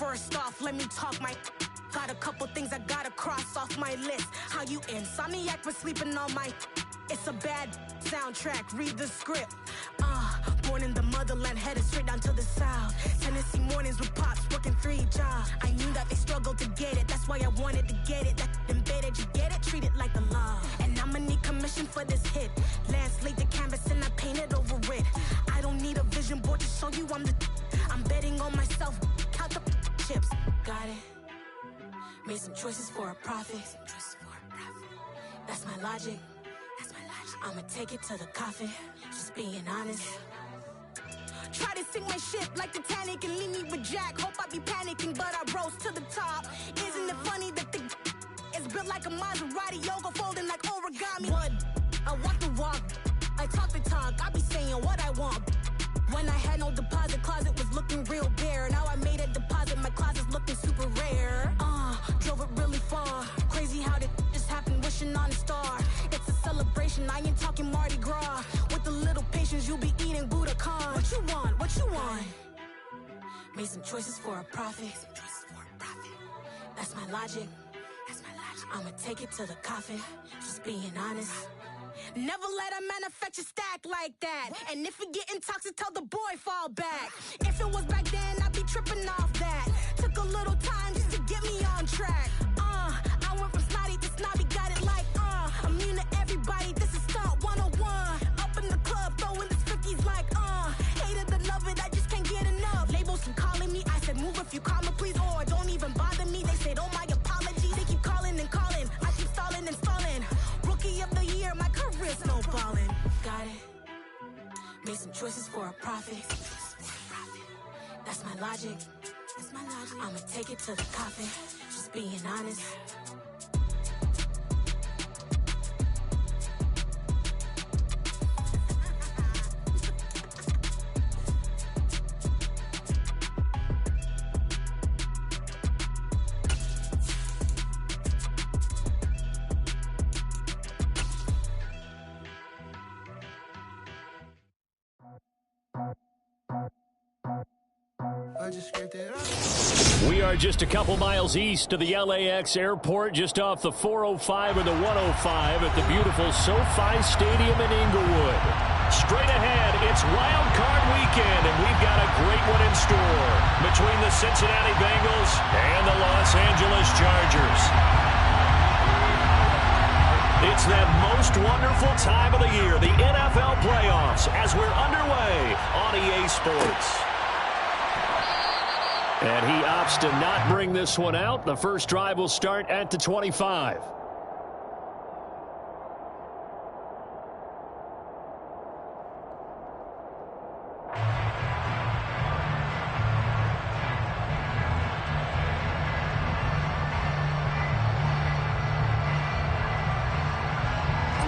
First off, let me talk my... Got a couple things I gotta cross off my list. How you insomniac for sleeping on my... It's a bad soundtrack, read the script. Born in the motherland, headed straight down to the south. Tennessee mornings with pops, working 3 jobs. I knew that they struggled to get it, that's why I wanted to get it. That embedded, you get it, treat it like the law. And I'ma need commission for this hit. Lance laid the canvas and I painted over it. I don't need a vision board to show you I'm betting on myself, count the chips. Got it. Made some choices for a profit. That's my logic. I'ma take it to the coffin, just being honest. Try to sink my ship like Titanic and leave me with Jack. Hope I be panicking, but I rose to the top. Isn't it funny that the is built like a Maserati, yoga folding like origami? What? I walk the walk, I talk the talk, I be saying what I want. When I had no deposit, closet was looking real bare. Now I made a deposit, my closet's looking super rare. Drove it really far. Crazy how did just happen, wishing on a star. It's a celebration, I ain't talking Mardi Gras. With a little patience, you'll be eating Budokan. What you want? What you want? Made some choices for a profit. That's my logic. I'ma take it to the coffin, just being honest. Never let a manufacture stack like that. And if it getting toxic, tell the boy fall back. If it was back then, I'd be tripping off that. Took a little time just to get me on track. I went from snotty to snobby, got it like, immune to everybody, this is stunt 101. Up in the club, throwing this 50s like, hate it or love it, I just can't get enough. Labels keep calling me, I said move if you call me please, or don't even bother me. They said, oh my apologies, they keep calling and calling. I keep stalling and stalling. Rookie of the year, my career snowballing. Got it. Made some choices for a profit. That's my logic. I'ma take it to the coffin, just being honest. We are just a couple miles east of the LAX airport, just off the 405 and the 105 at the beautiful SoFi Stadium in Inglewood. Straight ahead, it's Wild Card Weekend, and we've got a great one in store between the Cincinnati Bengals and the Los Angeles Chargers. It's that most wonderful time of the year, the NFL playoffs, as we're underway on EA Sports. And he opts to not bring this one out. The first drive will start at the 25.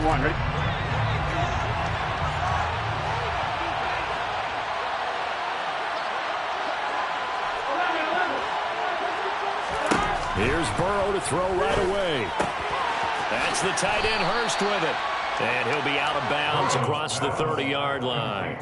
One, ready? Here's Burrow to throw right away. That's the tight end Hurst with it. And he'll be out of bounds across the 30-yard line.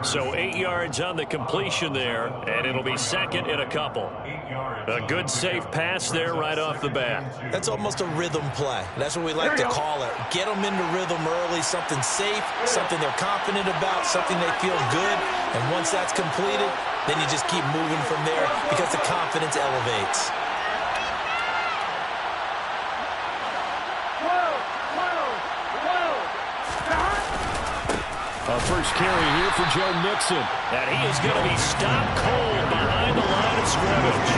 So 8 yards on the completion there, and it'll be second in a couple. A good, safe pass there right off the bat. That's almost a rhythm play. That's what we like to call it. Get them into rhythm early, something safe, something they're confident about, something they feel good. And once that's completed, then you just keep moving from there because the confidence elevates. A first carry here for Joe Mixon. And he is going to be stopped cold behind the line of scrimmage.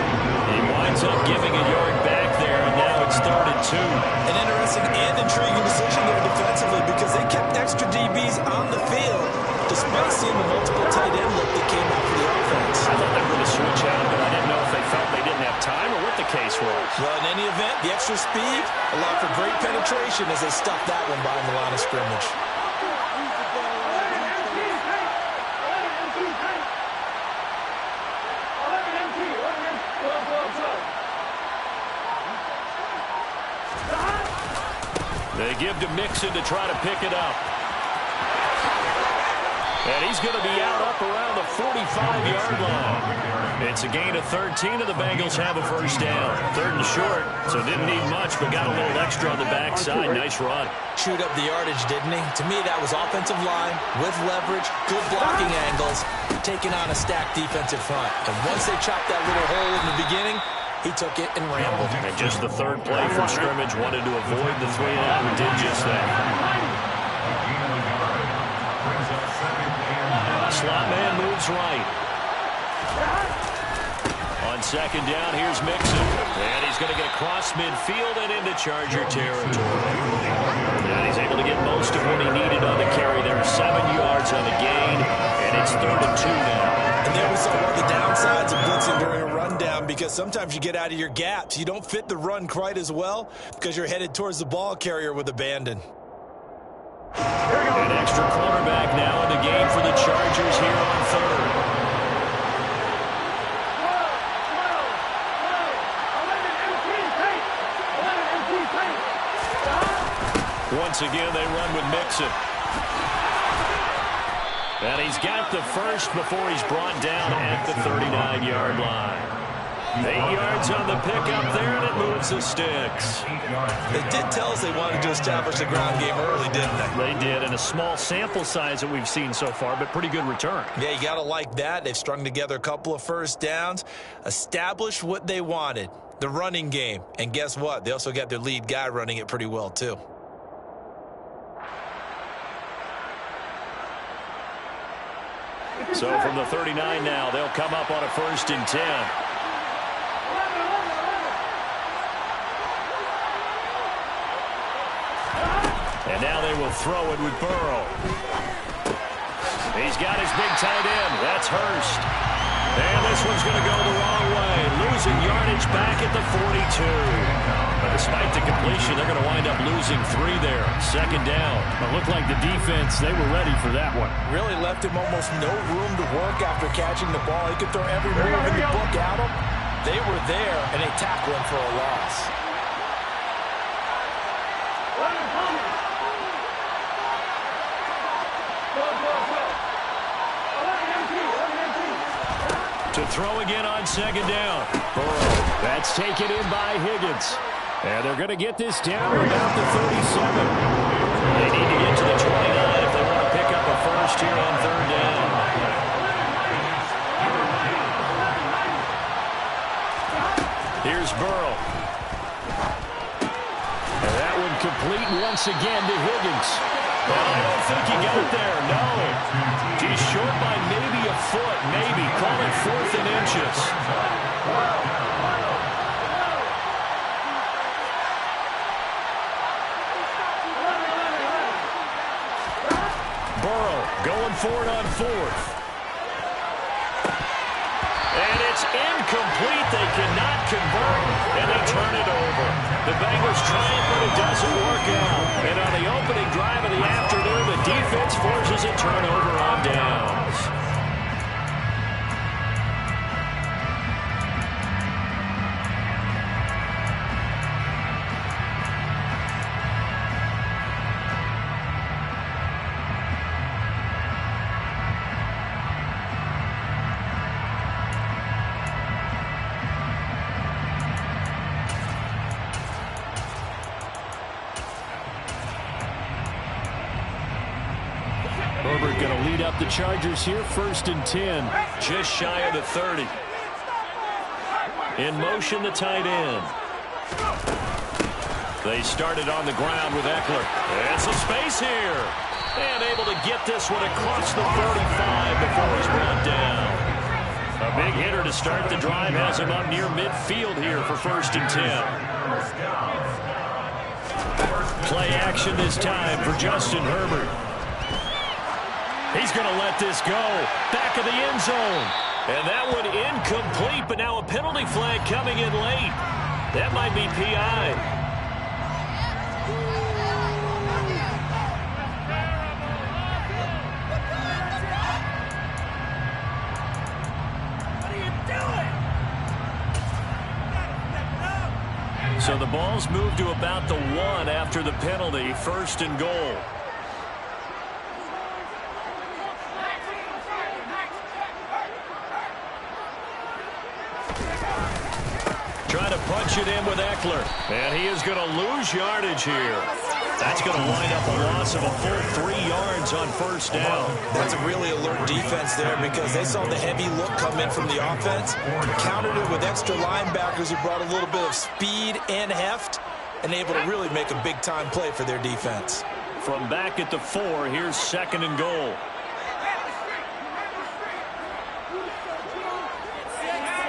He winds up giving a yard back there, and now it's 3rd and 2. An interesting and intriguing decision there defensively because they kept extra DBs on the field despite seeing the multiple tight end look that came out for the offense. I thought they were going to switch out, but I didn't know if they felt they didn't have time or what the case was. Well, in any event, the extra speed allowed for great penetration as they stuffed that one behind the line of scrimmage. They give to Mixon to try to pick it up. And he's going to be out up around the 45-yard line. It's a gain of 13, and the Bengals have a first down. 3rd and short, so didn't need much, but got a little extra on the backside. Nice run. Chewed up the yardage, didn't he? To me, that was offensive line with leverage, good blocking angles, taking on a stacked defensive front. And once they chopped that little hole in the beginning, he took it and rambled. And just the 3rd play from scrimmage, wanted to avoid the 3 and out and did just that. Slot man moves right. On 2nd down, here's Mixon. And he's going to get across midfield and into Charger territory. And he's able to get most of what he needed on the carry there. 7 yards on the gain, and it's 3rd and 2 now. And there we saw one of the downsides of blitzing during a rundown, because sometimes you get out of your gaps. You don't fit the run quite as well because you're headed towards the ball carrier with abandon. An extra cornerback now in the game for the Chargers here on 3rd. Once again, they run with Mixon. And he's got the first before he's brought down at the 39-yard line. 8 yards on the pickup there, and it moves the sticks. They did tell us they wanted to establish the ground game early, didn't they? They did, and a small sample size that we've seen so far, but pretty good return. Yeah, you got to like that. They've strung together a couple of first downs, established what they wanted, the running game. And guess what? They also got their lead guy running it pretty well, too. So from the 39 now, they'll come up on a 1st and 10. And now they will throw it with Burrow. He's got his big tight end. That's Hurst. And this one's going to go the wrong way. Losing yardage back at the 42. But despite the completion, they're going to wind up losing 3 there. 2nd down. It looked like the defense, they were ready for that one. Really left him almost no room to work after catching the ball. He could throw every move in the book at him. They were there, and they tackled him for a loss. To throw again on 2nd down. Burrow. That's taken in by Higgins. And they're going to get this down to about the 37. They need to get to the 29 if they want to pick up a first here on 3rd down. Here's Burrow. And that one complete once again to Higgins. Well, I don't think he got there, no. He's short by maybe a foot, maybe. Call it 4th and inches. Burrow going for it on 4th. And it's incomplete. They cannot convert, and they turn it over. The Bengals trying, but it doesn't work out. And on the opening drive of the afternoon, the defense forces a turnover on downs. Herbert going to lead up the Chargers here, 1st and 10, just shy of the 30. In motion, the tight end. They started on the ground with Eckler. And some space here. And able to get this one across the 35 before he's brought down. A big hitter to start the drive has him up near midfield here for 1st and 10. Play action this time for Justin Herbert. He's going to let this go. Back of the end zone. And that one incomplete, but now a penalty flag coming in late. That might be PI. So the ball's moved to about the 1 after the penalty, 1st and goal. Trying to punch it in with Eckler. And he is going to lose yardage here. That's going to wind up a loss of a full 3 yards on first down. That's a really alert defense there because they saw the heavy look come in from the offense, countered it with extra linebackers who brought a little bit of speed and heft, and able to really make a big-time play for their defense. From back at the 4, here's 2nd and goal.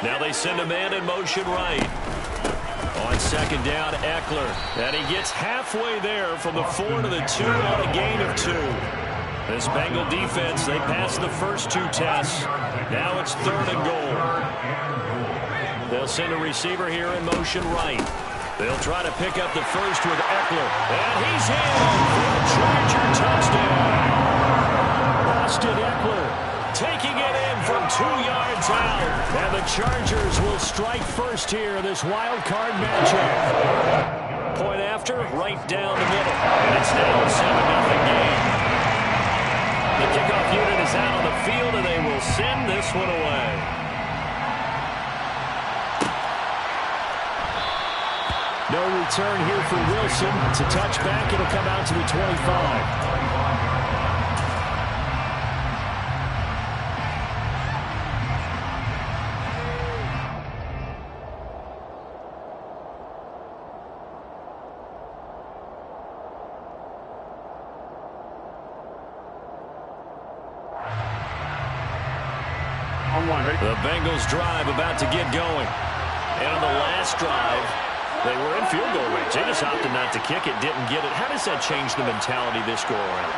Now they send a man in motion right. On 2nd down, Eckler. And he gets halfway there from the 4 to the 2 on a gain of 2. This Bengal defense, they passed the first 2 tests. Now it's 3rd and goal. They'll send a receiver here in motion right. They'll try to pick up the first with Eckler. And he's in for a Charger touchdown. Austin Eckler taking it in from 2 yards out. And the Chargers will strike first here in this wild card matchup. Point after, right down the middle. And it's now a 7-0 game. The kickoff unit is out on the field, and they will send this one away. No return here for Wilson. It's a touchback. It'll come out to the 25. The Bengals drive about to get going. And on the last drive, they were in field goal range. They just opted not to kick it, didn't get it. How does that change the mentality this go around?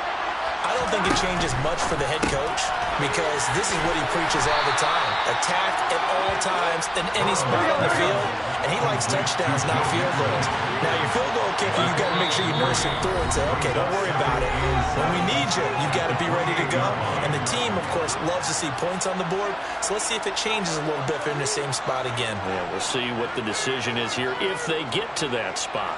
I don't think it changes much for the head coach because this is what he preaches all the time. Attack at all times in any spot on the field, and he likes touchdowns, not field goals. Now, your field goal kicker, you've got to make sure you nurse it through and say, okay, don't worry about it. When we need you, you've got to be ready to go. And the team, of course, loves to see points on the board, so let's see if it changes a little bit if they're in the same spot again. Yeah, we'll see what the decision is here if they get to that spot.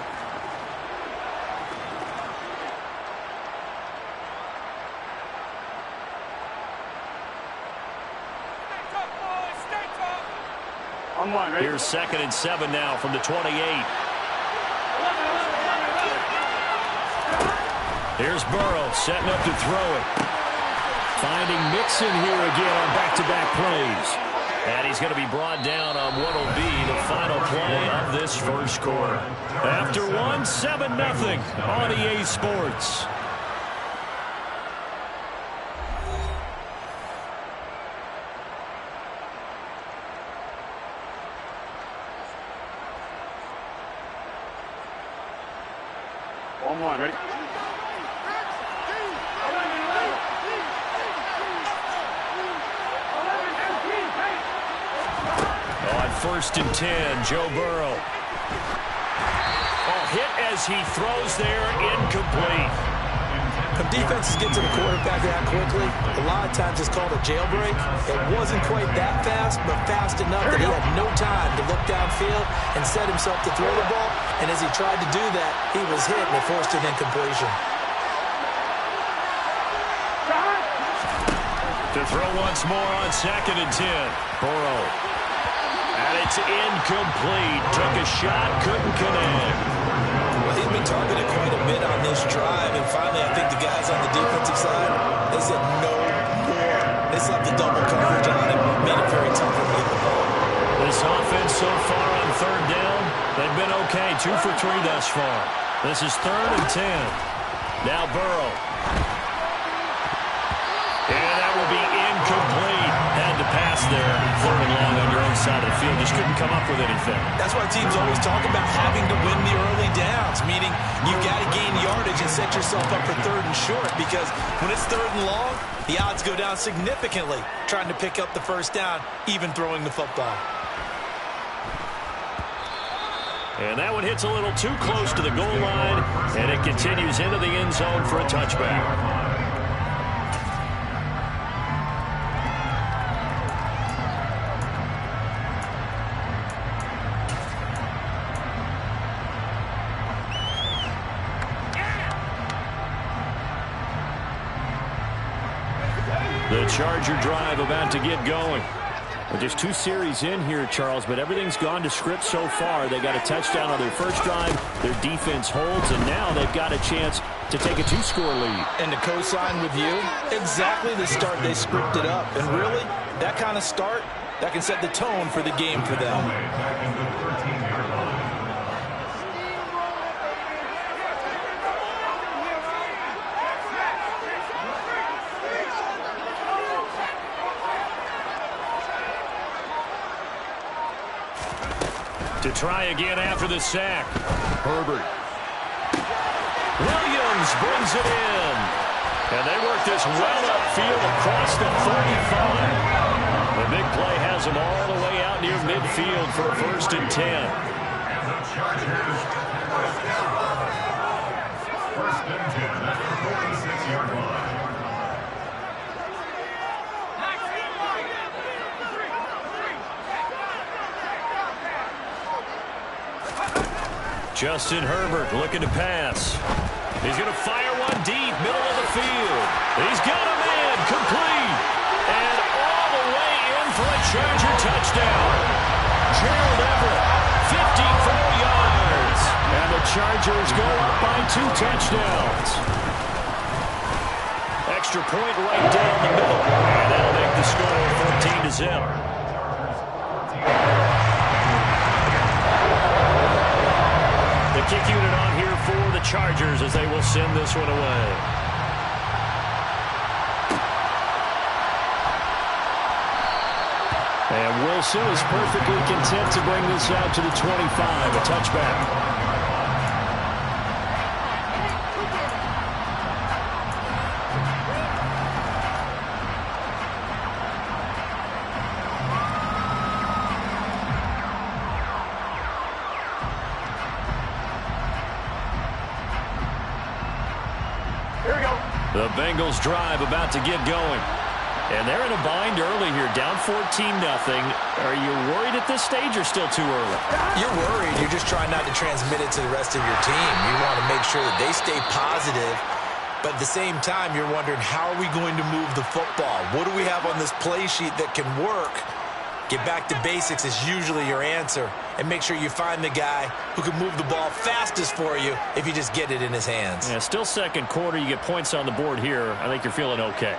Here's 2nd and 7 now from the 28. Here's Burrow setting up to throw it. Finding Mixon here again on back-to-back plays. And he's going to be brought down on what will be the final play of this first quarter. After one, 7-0 on EA Sports. Ready? On 1st and 10, Joe Burrow. Hit as he throws there, incomplete. When defenses get to the quarterback that quickly, a lot of times it's called a jailbreak. It wasn't quite that fast, but fast enough that he had no time to look downfield and set himself to throw the ball. And as he tried to do that, he was hit and it forced an incompletion. To throw once more on 2nd and 10. Burrow. And it's incomplete. Took a shot, couldn't connect. Well, he's been targeted quite a bit on this drive, and finally I think the guys on the defensive side, they said no more. They slapped the double coverage on him, made it very tough to get the ball. This offense so far on 3rd down, they've been okay. 2 for 3 thus far. This is 3rd and 10. Now Burrow. And that will be incomplete. Had to pass there. 3rd and long on your own side of the field. Just couldn't come up with anything. That's why teams always talk about having to win the early downs, meaning you've got to gain yardage and set yourself up for 3rd and short, because when it's 3rd and long, the odds go down significantly trying to pick up the first down, even throwing the football. And that one hits a little too close to the goal line, and it continues into the end zone for a touchback. The Charger drive about to get going. Well, just 2 series in here, Charles, but everything's gone to script so far. They got a touchdown on their first drive. Their defense holds, and now they've got a chance to take a 2-score lead. And to co-sign with you, exactly the start they scripted up. And really, that kind of start, that can set the tone for the game for them. To try again after the sack. Herbert. Williams brings it in. And they work this well upfield across the 35. The big play has them all the way out near midfield for a 1st and 10. First and 10 at the 46-yard line. Justin Herbert looking to pass. He's going to fire one deep, middle of the field. He's got him in, complete. And all the way in for a Charger touchdown. Gerald Everett, 54 yards. And the Chargers go up by 2 touchdowns. Extra point right down the middle. And that'll make the score 14-0. The kick unit on here for the Chargers as they will send this one away. And Wilson is perfectly content to bring this out to the 25, a touchback. The Bengals drive about to get going. And they're in a bind early here, down 14-0. Are you worried at this stage or still too early? You're worried. You're just trying not to transmit it to the rest of your team. You want to make sure that they stay positive. But at the same time, you're wondering, how are we going to move the football? What do we have on this play sheet that can work? Get back to basics is usually your answer. And make sure you find the guy who can move the ball fastest for you if you just get it in his hands. Yeah, still second quarter. You get points on the board here. I think you're feeling okay.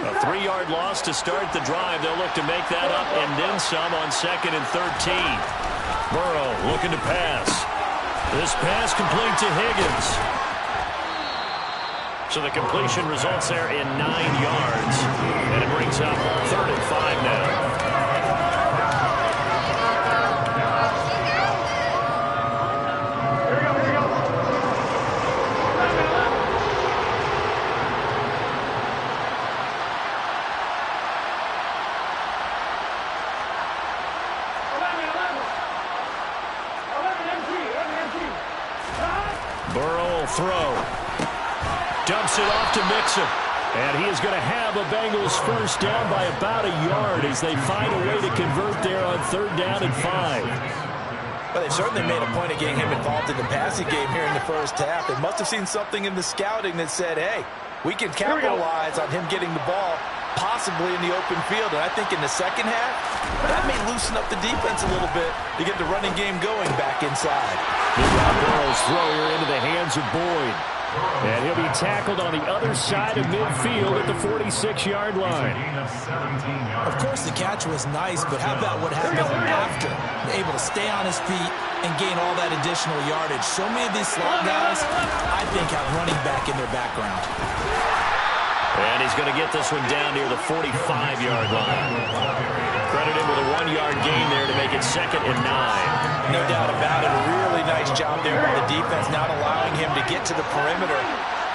A 3-yard loss to start the drive. They'll look to make that up and then some on 2nd and 13. Burrow looking to pass. This pass complete to Higgins. So the completion results there in 9 yards. And it brings up 3rd and 5 now. Burrow will throw. Dumps it off to Mixon. And he is going to have a Bengals first down by about a yard as they find a way to convert there on 3rd down and 5. Well, they've certainly made a point of getting him involved in the passing game here in the first half. They must have seen something in the scouting that said, hey, we can capitalize on him getting the ball possibly in the open field. And I think in the second half, that may loosen up the defense a little bit to get the running game going back inside. Burrow's throw here into the hands of Boyd. And he'll be tackled on the other side of midfield at the 46-yard line. Of course, the catch was nice, but how about what happened after? Able to stay on his feet and gain all that additional yardage. So many of these slot guys, I think, have running back in their background. And he's going to get this one down near the 45-yard line. Credit him with a 1-yard gain there to make it 2nd and 9. No doubt about it. A really nice job there by the defense, not allowing him to get to the perimeter.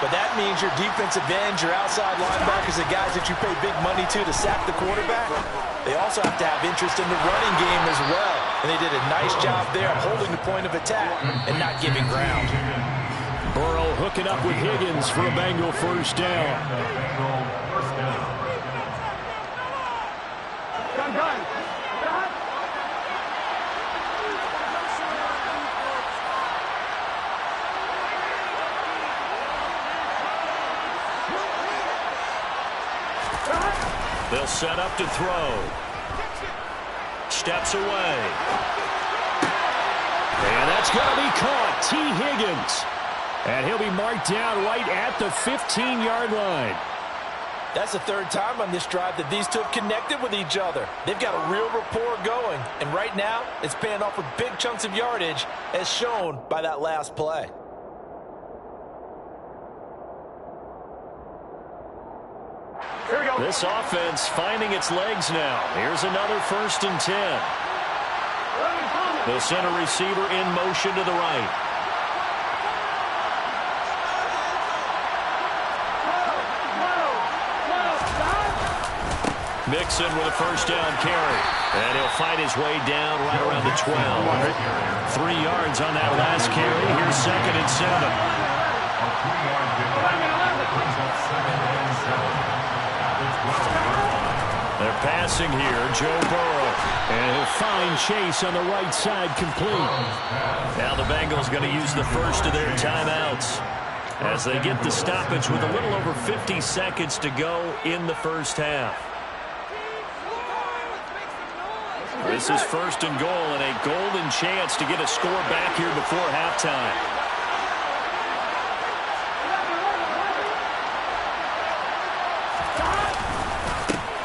But that means your defensive ends, your outside linebackers, the guys that you pay big money to sack the quarterback, they also have to have interest in the running game as well. And they did a nice job there of holding the point of attack and not giving ground. Burrow hooking up with Higgins for a Bengal first down. They'll set up to throw. Steps away. And that's going to be caught. T. Higgins. And he'll be marked down right at the 15-yard line. That's the third time on this drive that these two have connected with each other. They've got a real rapport going. And right now, it's paying off with big chunks of yardage, as shown by that last play. This offense finding its legs now. Here's another 1st and 10. The center receiver in motion to the right. Mixon with a 1st down carry. And he'll fight his way down right around the 12. 3 yards on that last carry. Here's 2nd and 7. They're passing here, Joe Burrow. And he'll find Chase on the right side, complete. Now the Bengals going to use the first of their timeouts as they get the stoppage with a little over 50 seconds to go in the first half. This is 1st and goal and a golden chance to get a score back here before halftime.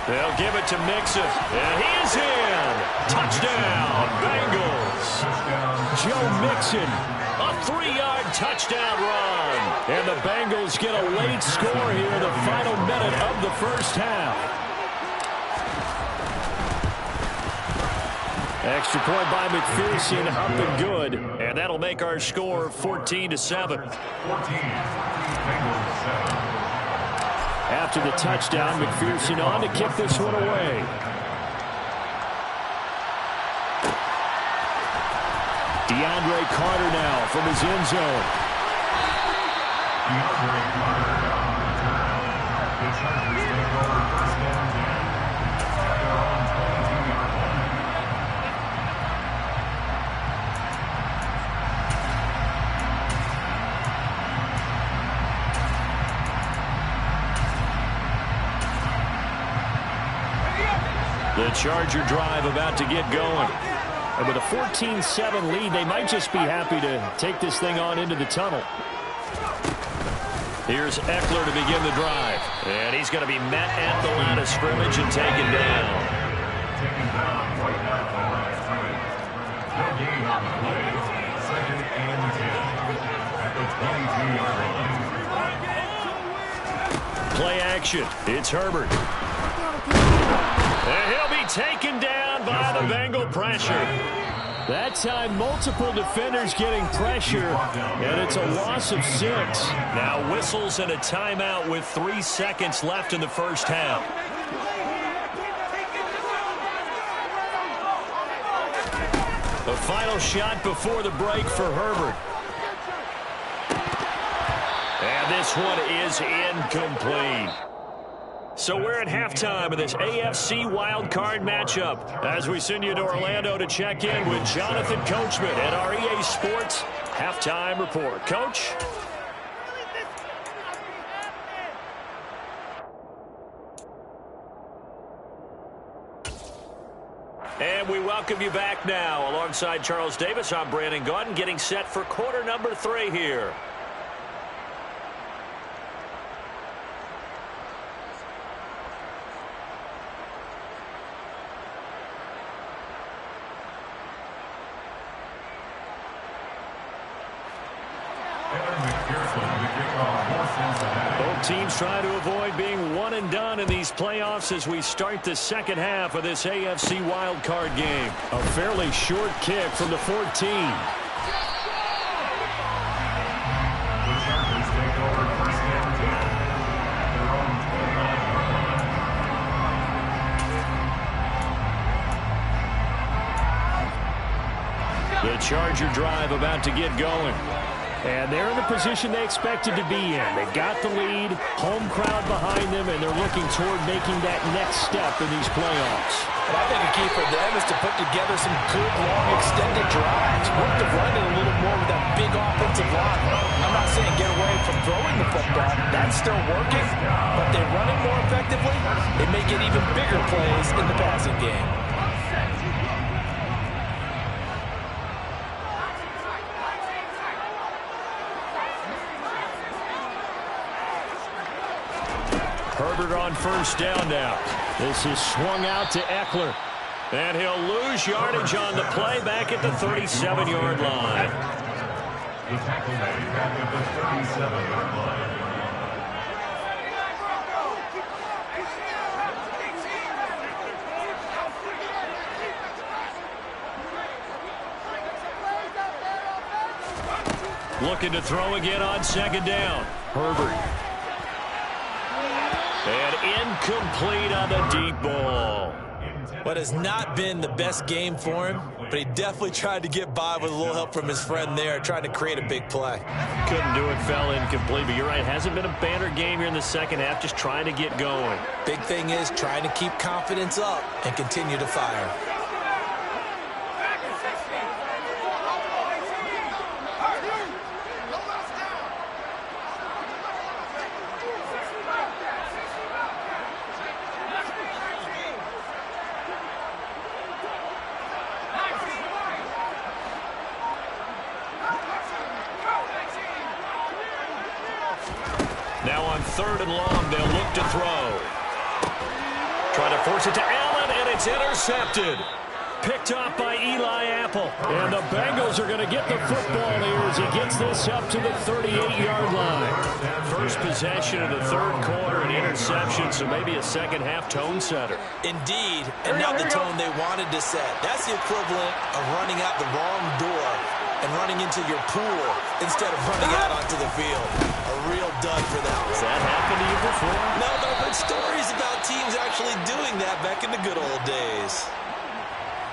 They'll give it to Mixon, and he is in. Touchdown, Bengals. Joe Mixon, a 3-yard touchdown run. And the Bengals get a late score here in the final minute of the first half. Extra point by McPherson, up and good. And that'll make our score 14-7. After the touchdown, McPherson on to kick this one away. DeAndre Carter now from his end zone. DeAndre Carter down on the turn. The Chargers take over 1st and 10. Their own 22-yard line. The Charger drive about to get going. And with a 14-7 lead, they might just be happy to take this thing on into the tunnel. Here's Eckler to begin the drive. And he's going to be met at the line of scrimmage and taken down. Taken down right at the line of scrimmage. No gain on the play. 2nd and 10 at the 22-yard line. Play action. It's Herbert. And he'll be taken down by the Bengal pressure. That time, multiple defenders getting pressure, and it's a loss of 6. Now whistles and a timeout with 3 seconds left in the first half. The final shot before the break for Herbert. And this one is incomplete. So we're at halftime of this AFC wildcard matchup as we send you to Orlando to check in with Jonathan Coachman at our EA Sports Halftime Report. Coach? And we welcome you back now. Alongside Charles Davis, I'm Brandon Gaudin, getting set for quarter number 3 here. Both teams try to avoid being one and done in these playoffs as we start the second half of this AFC wildcard game. A fairly short kick from the 14. The Chargers take over 1st and 10 at their own 29-yard line. The Charger drive about to get going. And they're in the position they expected to be in. They've got the lead, home crowd behind them, and they're looking toward making that next step in these playoffs. And I think a key for them is to put together some good, long, extended drives. Work the run in a little more with that big offensive line. I'm not saying get away from throwing the football. That's still working. But they run it more effectively, they may get even bigger plays in the passing game. Herbert on first down now. This is swung out to Eckler. And he'll lose yardage on the play back at the 37-yard line. The tackle made back at the 37-yard line. Looking to throw again on second down. Herbert. And incomplete on the deep ball. What has not been the best game for him, but he definitely tried to get by with a little help from his friend there, trying to create a big play. Couldn't do it, fell incomplete, but you're right, hasn't been a banner game here in the second half, just trying to get going. Big thing is trying to keep confidence up and continue to fire. Now on third and long, they'll look to throw. Trying to force it to Allen, and it's intercepted. Picked off by Eli Apple. And the Bengals are going to get the football here as he gets this up to the 38-yard line. First possession of the third quarter, an interception, so maybe a second-half tone setter. Indeed, and not the tone they wanted to set. That's the equivalent of running out the wrong door and running into your pool instead of running out onto the field. A real dud for them. Has that happened to you before? No, but I've heard stories about teams actually doing that back in the good old days.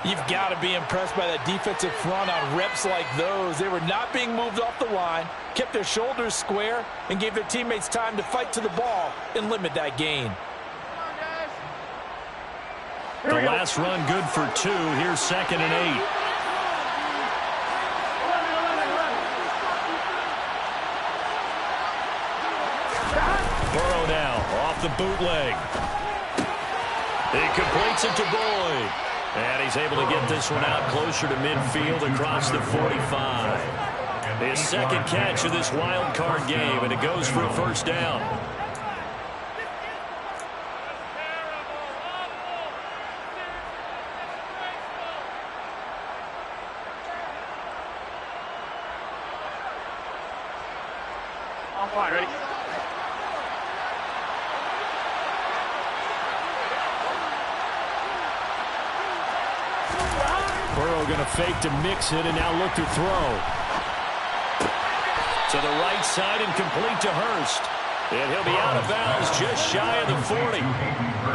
You've got to be impressed by that defensive front on reps like those. They were not being moved off the line, kept their shoulders square, and gave their teammates time to fight to the ball and limit that gain. The last run good for 2. Here's 2nd and 8. Burrow now off the bootleg. He completes it to Boyd. And he's able to get this one out closer to midfield across the 45. His second catch of this wild card game, and it goes for a first down. All right, ready? Burrow going to fake to mix it and now look to throw. To the right side and complete to Hurst. And he'll be out of bounds just shy of the 40.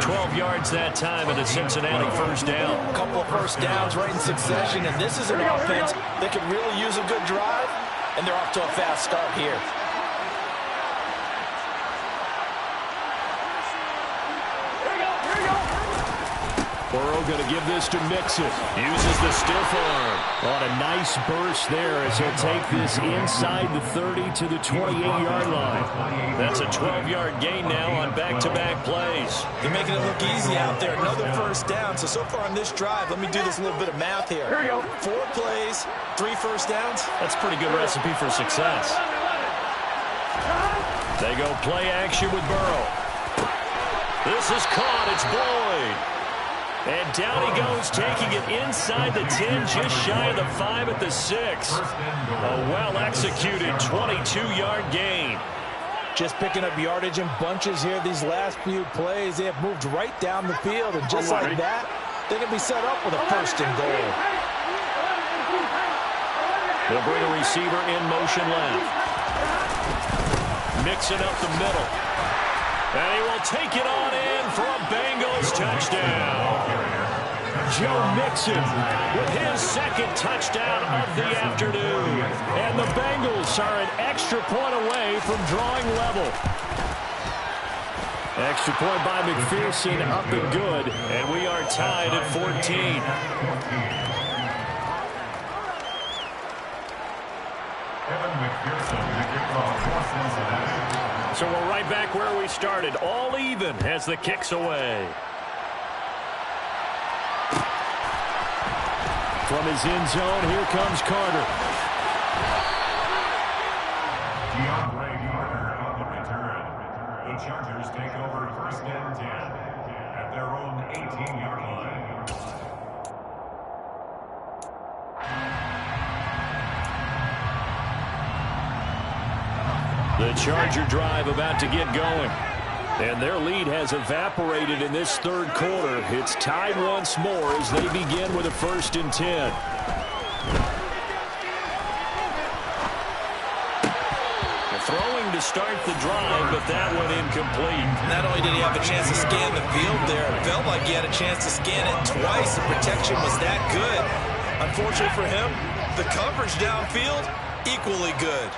12 yards that time and a Cincinnati first down. A couple of first downs right in succession, and this is an offense that could really use a good drive, and they're off to a fast start here. Burrow going to give this to Mixon. Uses the stiff arm. On a nice burst there as he'll take this inside the 30 to the 28-yard line. That's a 12-yard gain now on back-to-back plays. They're making it look easy out there. Another first down. So far on this drive, let me do this little bit of math here. Here we go. 4 plays, 3 first downs. That's a pretty good recipe for success. They go play action with Burrow. This is caught. It's Boyd. And down he goes, taking it inside the 10, just shy of the 5 at the 6. A well-executed 22-yard gain. Just picking up yardage in bunches here these last few plays. They have moved right down the field, and just like that, they can be set up with a first and goal. They'll bring a receiver in motion left. Mixing up the middle. And he will take it on in for a Bengals touchdown. Joe Mixon with his second touchdown of the afternoon. And the Bengals are an extra point away from drawing level. Extra point by McPherson, up and good, and we are tied at 14. So we're right back where we started, all even as the kick's away. From his end zone, here comes Carter. The Chargers take over 1st and 10 at their own 18-yard line. The Charger drive about to get going. And their lead has evaporated in this third quarter. It's tied once more as they begin with a 1st and 10. Throwing to start the drive, but that one incomplete. Not only did he have a chance to scan the field there, it felt like he had a chance to scan it twice. The protection was that good. Unfortunately for him, the coverage downfield, equally good.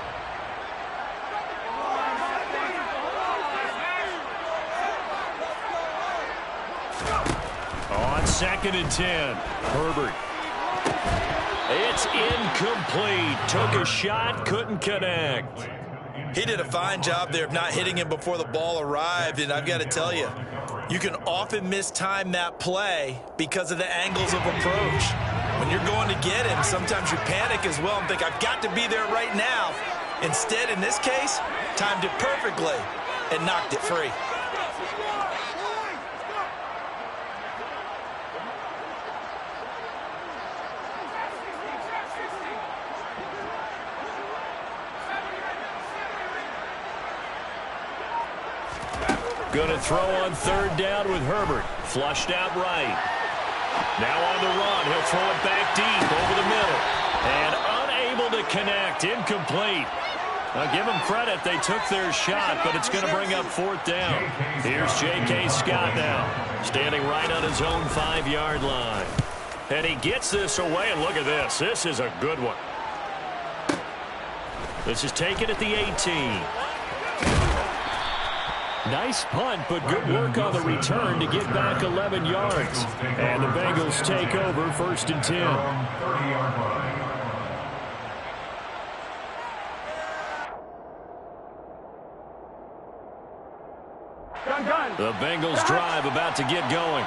On 2nd and 10, Herbert. It's incomplete. Took a shot, couldn't connect. He did a fine job there of not hitting him before the ball arrived, and I've got to tell you, you can often mistime that play because of the angles of approach. When you're going to get him, sometimes you panic as well and think, I've got to be there right now. Instead, in this case, timed it perfectly and knocked it free. Going to throw on 3rd down with Herbert. Flushed out right. Now on the run. He'll throw it back deep over the middle. And unable to connect. Incomplete. Now give them credit. They took their shot, but it's going to bring up 4th down. Here's J.K. Scott now. Standing right on his own 5-yard line. And he gets this away, and look at this. This is a good one. This is taken at the 18. Nice punt, but good work on the return to get back 11 yards. And the Bengals take over 1st and 10. The Bengals drive about to get going.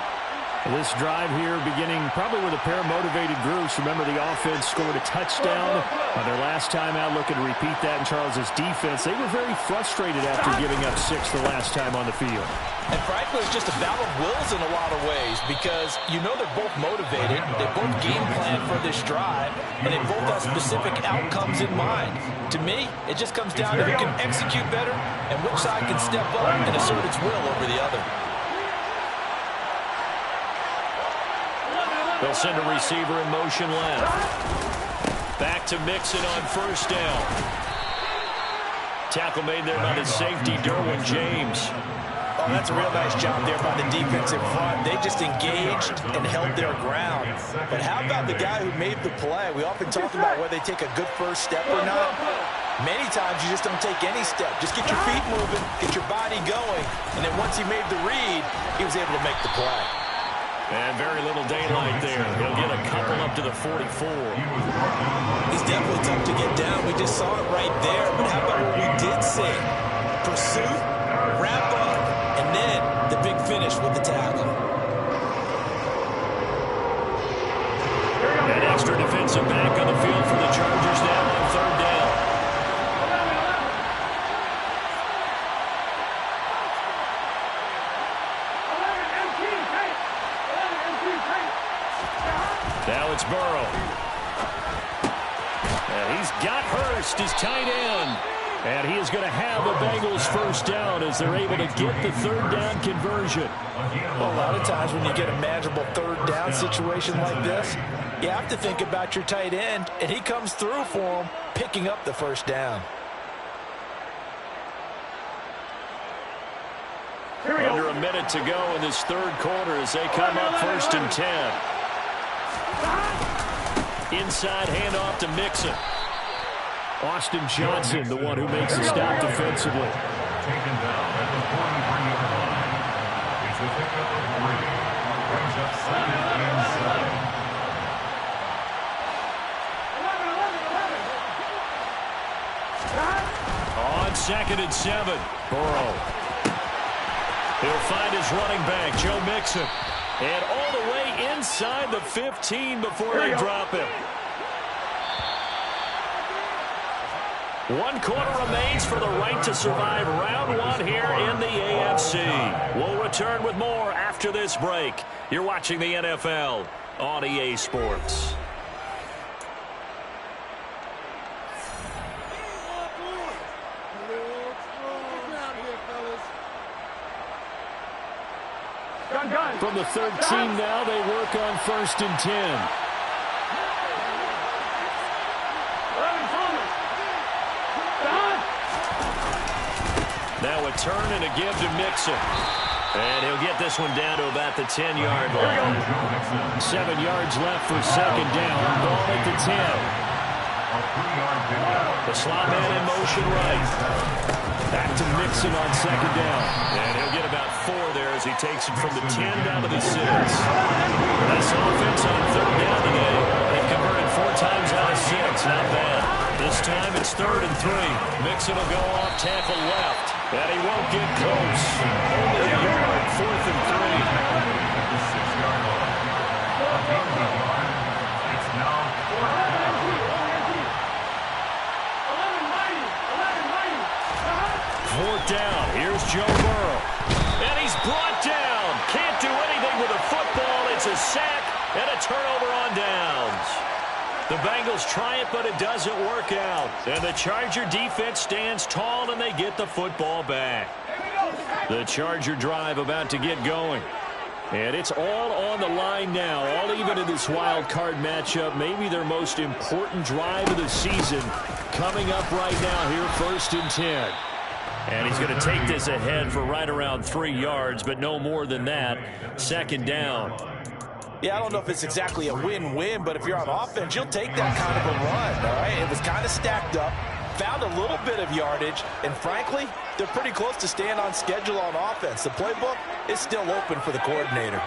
This drive here beginning probably with a pair of motivated groups. Remember, the offense scored a touchdown on their last time out. Looking to repeat that in Charles's defense. They were very frustrated after giving up 6 the last time on the field. And frankly, it's just a battle of wills in a lot of ways because you know they're both motivated. They both game plan for this drive, and they both have specific outcomes in mind. To me, it just comes down to who can execute better and which side can step up and assert its will over the other. They'll send a receiver in motion left. Back to Mixon on 1st down. Tackle made there by the safety, Derwin James. Oh, that's a real nice job there by the defense in front. They just engaged and held their ground. But how about the guy who made the play? We often talk about whether they take a good first step or not. Many times you just don't take any step. Just get your feet moving, get your body going. And then once he made the read, he was able to make the play. And very little daylight there. He'll get a couple up to the 44. He's definitely tough to get down. We just saw it right there. But how about what we did see? Pursuit, wrap up, and then the big finish with the tackle. An extra defensive back on the field for the Chargers now on 3rd down. Now it's Burrow. And he's got Hurst, his tight end. And he is going to have the Bengals 1st down as they're able to get the 3rd down conversion. Well, a lot of times when you get a manageable 3rd down situation like this, you have to think about your tight end, and he comes through for him, picking up the 1st down. Under a minute to go in this 3rd quarter as they come up 1st and 10. Inside handoff to Mixon. Austin Johnson, the one who makes the stop defensively. Taken down at the 43-yard line. It's a pickup of 3. Brings up 2nd and 7. On 2nd and 7, Burrow. He'll find his running back, Joe Mixon. And all the way inside the 15 before they drop him. 1 quarter remains for the right to survive round 1 here in the AFC. We'll return with more after this break. You're watching the NFL on EA Sports. From the 13 now, they work on 1st and 10. Now a turn and a give to Mixon. And he'll get this one down to about the 10-yard line. 7 yards left for 2nd down. Ball at the 10. The slot man in motion right. Back to Mixon on 2nd down. And he'll get about 4 there as he takes it from the 10 down to the 6. This offense on 3rd down today. They've converted 4 times out of 6. Not bad. This time it's 3rd and 3. Mixon will go off tackle left. And he won't get close. Only a yard. 4th and 3. The 6-yard line. It's now 4th down. 4th down. Here's Joe Burrow. And he's brought down. Can't do anything with a football. It's a sack and a turnover on downs. The Bengals try it, but it doesn't work out. And the Charger defense stands tall, and they get the football back. The Charger drive about to get going. And it's all on the line now, all even in this wild card matchup. Maybe their most important drive of the season coming up right now here, 1st and 10. And he's going to take this ahead for right around 3 yards, but no more than that. 2nd down. Yeah, I don't know if it's exactly a win-win, but if you're on offense, you'll take that kind of a run, all right? It was kind of stacked up, found a little bit of yardage, and frankly, they're pretty close to staying on schedule on offense. The playbook is still open for the coordinator.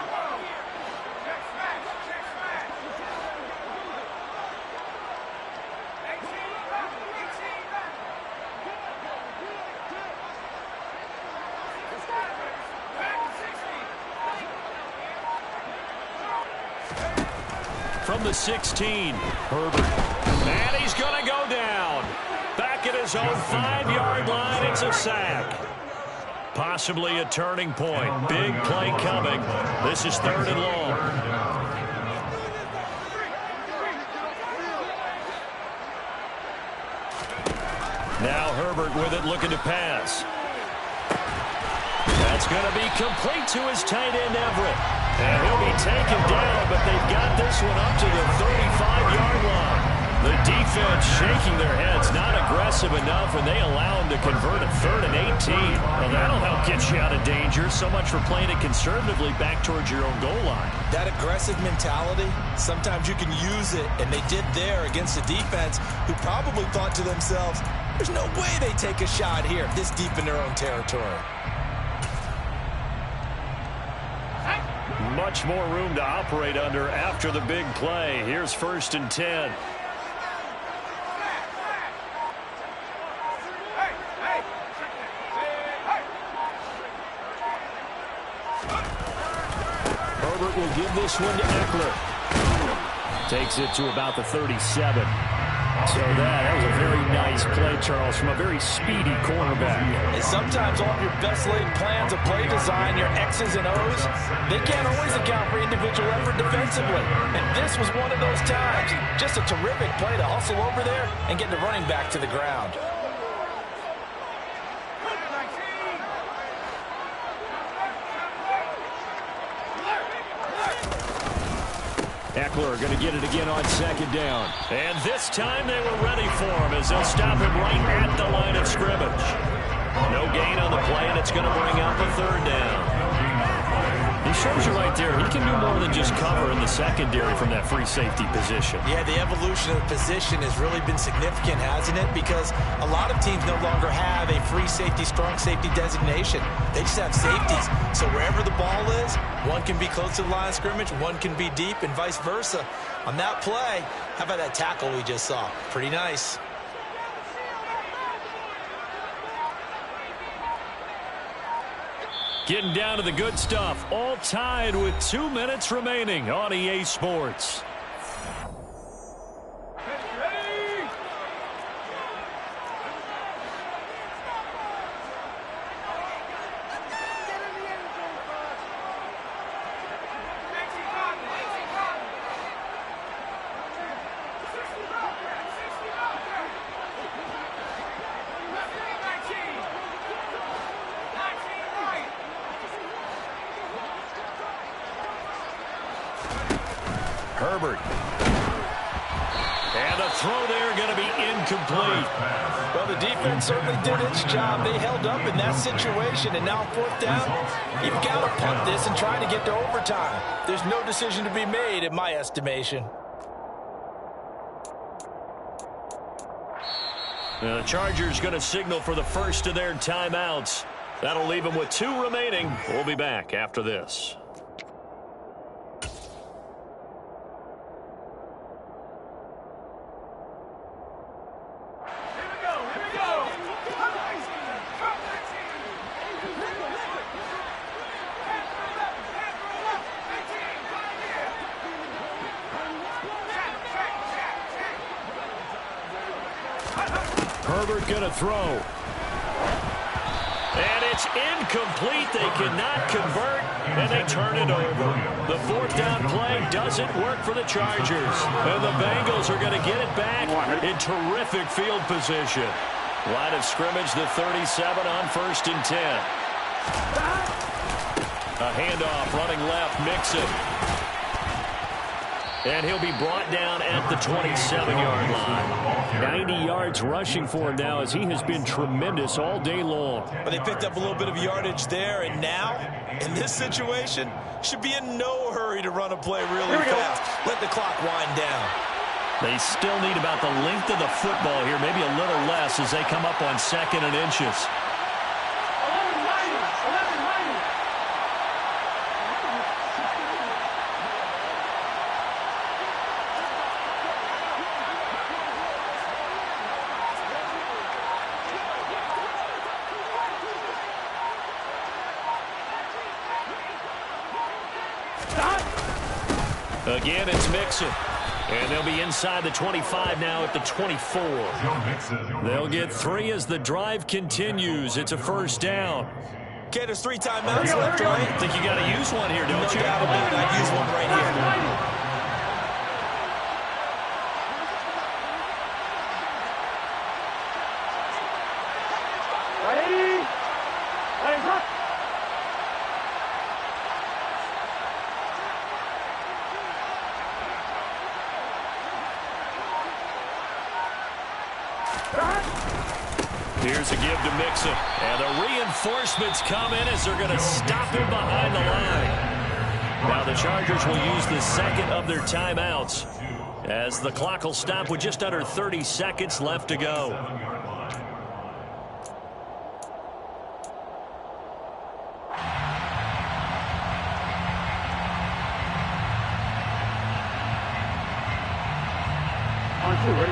From the 16, Herbert. And he's going to go down. Back at his own 5-yard line, it's a sack. Possibly a turning point. Big play coming. This is 3rd and long. Now Herbert with it, looking to pass. That's going to be complete to his tight end, Everett. And he'll be taken down, but they've got this one up to the 35-yard line. The defense shaking their heads, not aggressive enough, and they allow him to convert at 3rd and 18. Well, that'll help get you out of danger. So much for playing it conservatively back towards your own goal line. That aggressive mentality, sometimes you can use it, and they did there against a defense who probably thought to themselves, there's no way they take a shot here this deep in their own territory. Much more room to operate under after the big play. Here's 1st and 10. Herbert will give this one to Eckler. Takes it to about the 37. So that was a very nice play, Charles, from a very speedy cornerback. And sometimes all of your best laid plans of play design, your X's and O's, they can't always account for individual effort defensively. And this was one of those times. Just a terrific play to hustle over there and get the running back to the ground. Eckler going to get it again on 2nd down. And this time they were ready for him as they'll stop him right at the line of scrimmage. No gain on the play, and it's going to bring up a 3rd down. He shows you right there, he can do more than just cover in the secondary from that free safety position. Yeah, the evolution of the position has really been significant, hasn't it? Because a lot of teams no longer have a free safety, strong safety designation. They just have safeties. So wherever the ball is, one can be close to the line of scrimmage, one can be deep, and vice versa. On that play, how about that tackle we just saw? Pretty nice. Getting down to the good stuff. All tied with 2 minutes remaining on EA Sports. Herbert. And a throw there going to be incomplete. Well, the defense certainly did its job. They held up in that situation, and now 4th down, you've got to punt this and try to get to overtime. There's no decision to be made, in my estimation. The Chargers going to signal for the first of their timeouts. That'll leave them with 2 remaining. We'll be back after this. Herbert going to throw. And it's incomplete. They cannot convert, and they turn it over. The 4th down play doesn't work for the Chargers. And the Bengals are going to get it back in terrific field position. Line of scrimmage, the 37 on 1st and 10. A handoff running left, Mixon. And he'll be brought down at the 27-yard line. 90 yards rushing for him now as he has been tremendous all day long. But they picked up a little bit of yardage there, and now, in this situation, should be in no hurry to run a play really fast. Let the clock wind down. They still need about the length of the football here, maybe a little less as they come up on 2nd and inches. Again, it's Mixon. And they'll be inside the 25 now at the 24. They'll get 3 as the drive continues. It's a 1st down. Okay, there's 3 timeouts left, right? I think you got to use one here, don't you? No doubt about it. I'd use one right here. Here's a give to Mixon. And the reinforcements come in as they're going to stop him behind the line. Now the Chargers will use the 2nd of their timeouts as the clock will stop with just under 30 seconds left to go.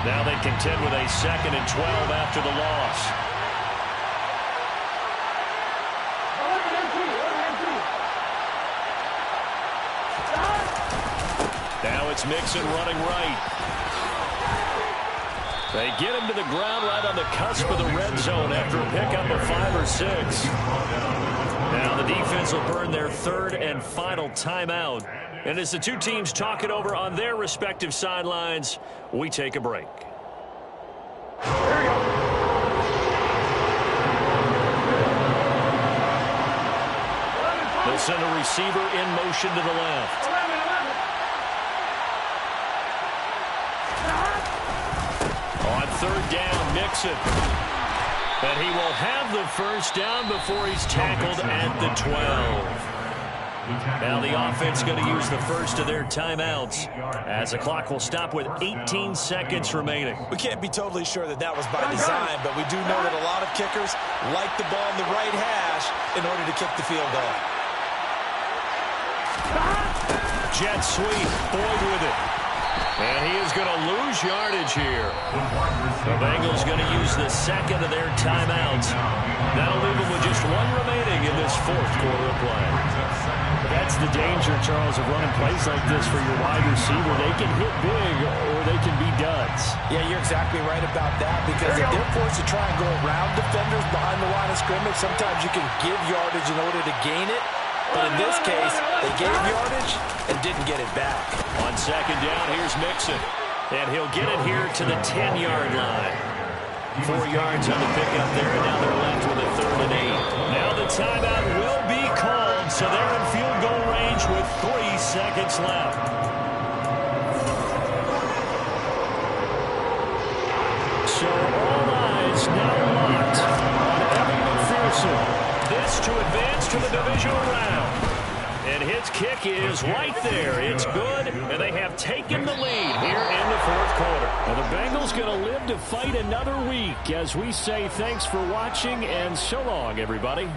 Now they contend with a 2nd and 12 after the loss. Now it's Mixon running right. They get him to the ground right on the cusp of the red zone after a pickup of 5 or 6. Now the defense will burn their 3rd and final timeout. And as the 2 teams talk it over on their respective sidelines, we take a break. They'll send a receiver in motion to the left. On 3rd down, Mixon. And he will have the 1st down before he's tackled at the 12. Now the offense going to use the first of their timeouts as the clock will stop with 18 seconds remaining. We can't be totally sure that that was by design, but we do know that a lot of kickers like the ball in the right hash in order to kick the field goal. Jet sweep, Boyd with it. And he is going to lose yardage here. The Bengals going to use the second of their timeouts. That'll leave them with just one remaining in this fourth quarter of play. That's the danger, Charles, of running plays like this for your wide receiver. They can hit big or they can be duds. Yeah, you're exactly right about that, because if they're forced to try and go around defenders behind the line of scrimmage, sometimes you can give yardage in order to gain it. But in this case, they gave yardage and didn't get it back. On second down, here's Mixon. And he'll get it here to the 10-yard line. 4 yards on the pickup there, and now they're left with a 3rd and 8. Now the timeout will be called, so they're in field goal range with 3 seconds left. So all eyes now locked on Evan McPherson. This to advance to the divisional round. And his kick is right there. It's good, and they have taken the lead here in the fourth quarter. And the Bengals going to live to fight another week as we say thanks for watching and so long, everybody.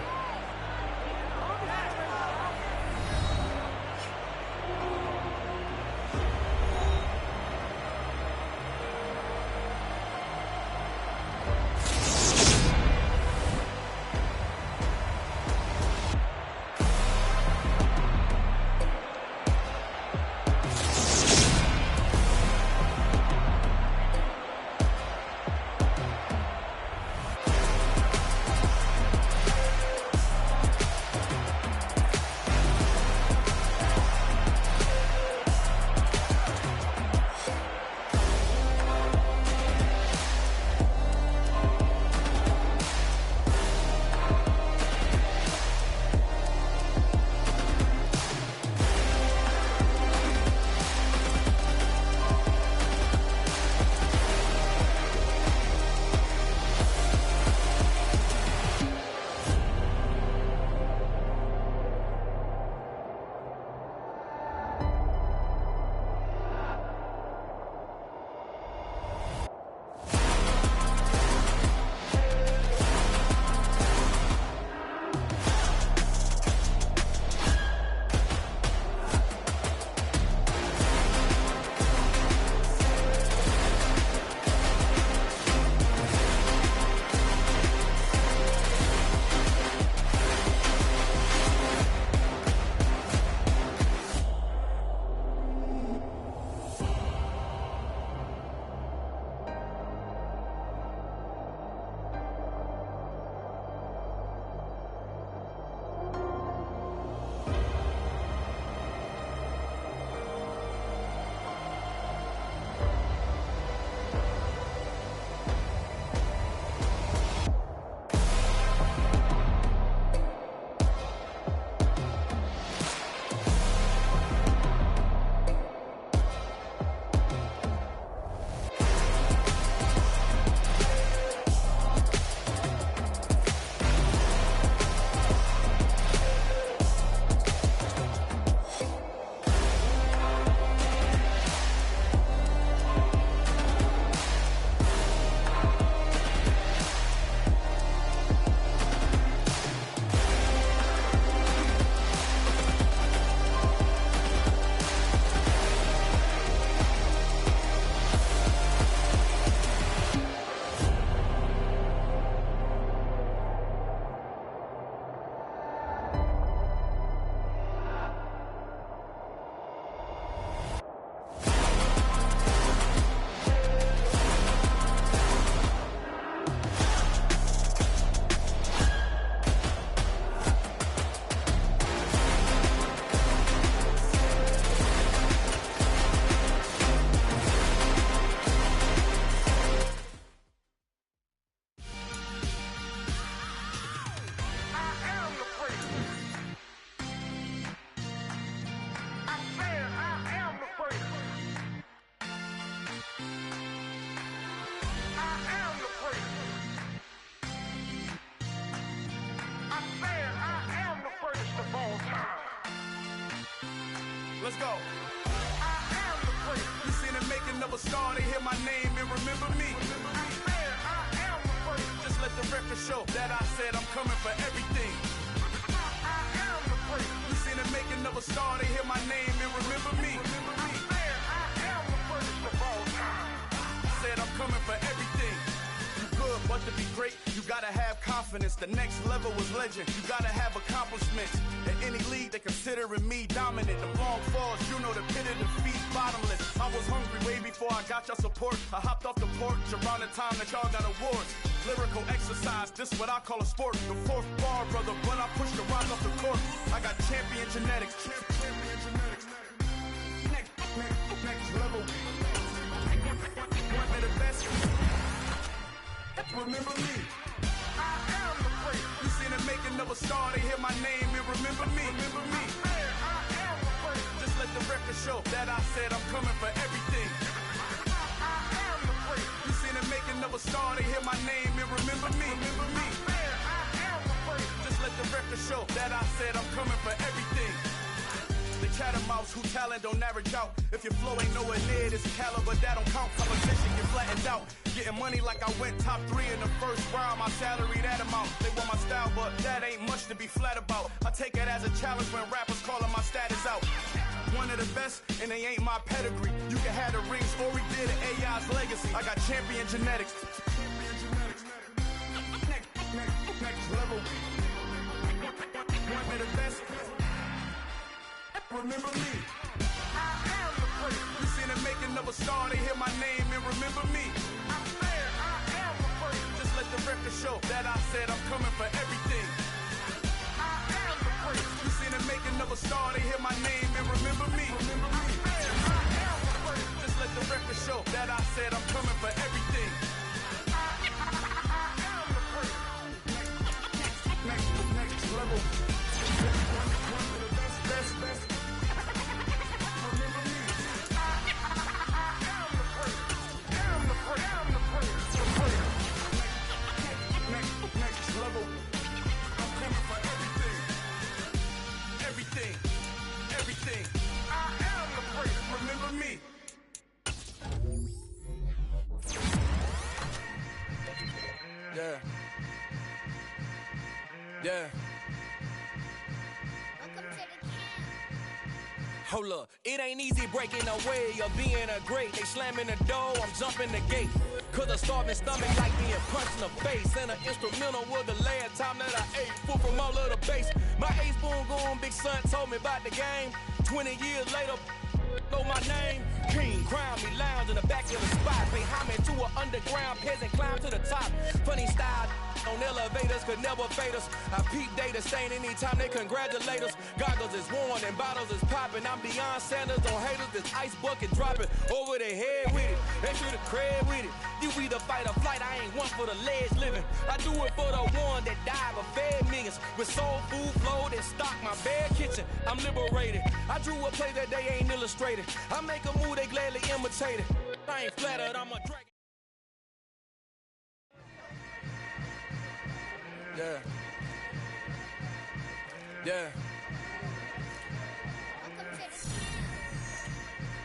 go. I am the great. You seen the making of a star, they hear my name and remember me. I am the great. Just let the record show that I said I'm coming for everything. I am the great. You seen the making of a star, they hear my name and remember me. I am the greatest of all time. Said I'm coming for everything. You good, but to be great, you gotta have confidence. The next level was legend. You gotta have accomplishments. In any league, they considering me dominant. The long falls, you know the pit of defeat, bottomless. I was hungry way before I got your support. I hopped off the porch around the time that y'all got awards. Lyrical exercise, this what I call a sport. The fourth bar, brother, when I push the rock off the court. I got champion genetics. Champion genetics. Next level. One of the best. Remember me. I am the great. You seen the making of a star, they hear my name and remember me. Remember me. I am the great. Just let the record show that I said I'm coming for everything. I am the great. You seen the making of a star, they hear my name and remember me. Remember me. I am the great. Just let the record show that I said I'm coming for everything. The catamounts who talent don't average out. If your flow ain't nowhere near this caliber, that don't count. Competition get flattened out. Getting money like I went top 3 in the first round. My salary that amount. They want my style, but that ain't much to be flat about. I take it as a challenge when rappers calling my status out. One of the best, and they ain't my pedigree. You can have the rings, or we did it, AI's legacy. I got champion genetics. Next level. One of the best. Remember me. I am the great. You seen the making of a star, they hear my name and remember me. I am the great. Just let the record show that I said I'm coming for everything. I am the great. You seen the making of a star, they hear my name and remember me. Remember me. I am the great. Just let the record show that I said I'm coming for everything. I am the great. Next level. One of the best. Next level. I'm coming for everything. Everything. I am the great. Remember me. Yeah. Hold up, it ain't easy breaking away or being a great. They slamming the door, I'm jumping the gate. Cause a starving stomach like being punched in the face. And an instrumental was the last time that I ate food from all of the base. My A-spoon going big son told me about the game. 20 years later, know my name. King, crown me, lounge in the back of the spot. Pay homage to an underground peasant, climb to the top. Funny style on elevators could never fade us. I peep data stain anytime they congratulate us. Goggles is worn and bottles is popping. I'm beyond Sanders on haters, this ice bucket dropping over their head with it. They should have cred with it. You either fight or flight, I ain't one for the ledge living. I do it for the one that died but fed millions. With soul food flowed and stocked my bare kitchen. I'm liberated. I drew a play that they ain't illustrated. I make a move, they gladly imitate it. I ain't flattered, I'm a dragon. Yeah.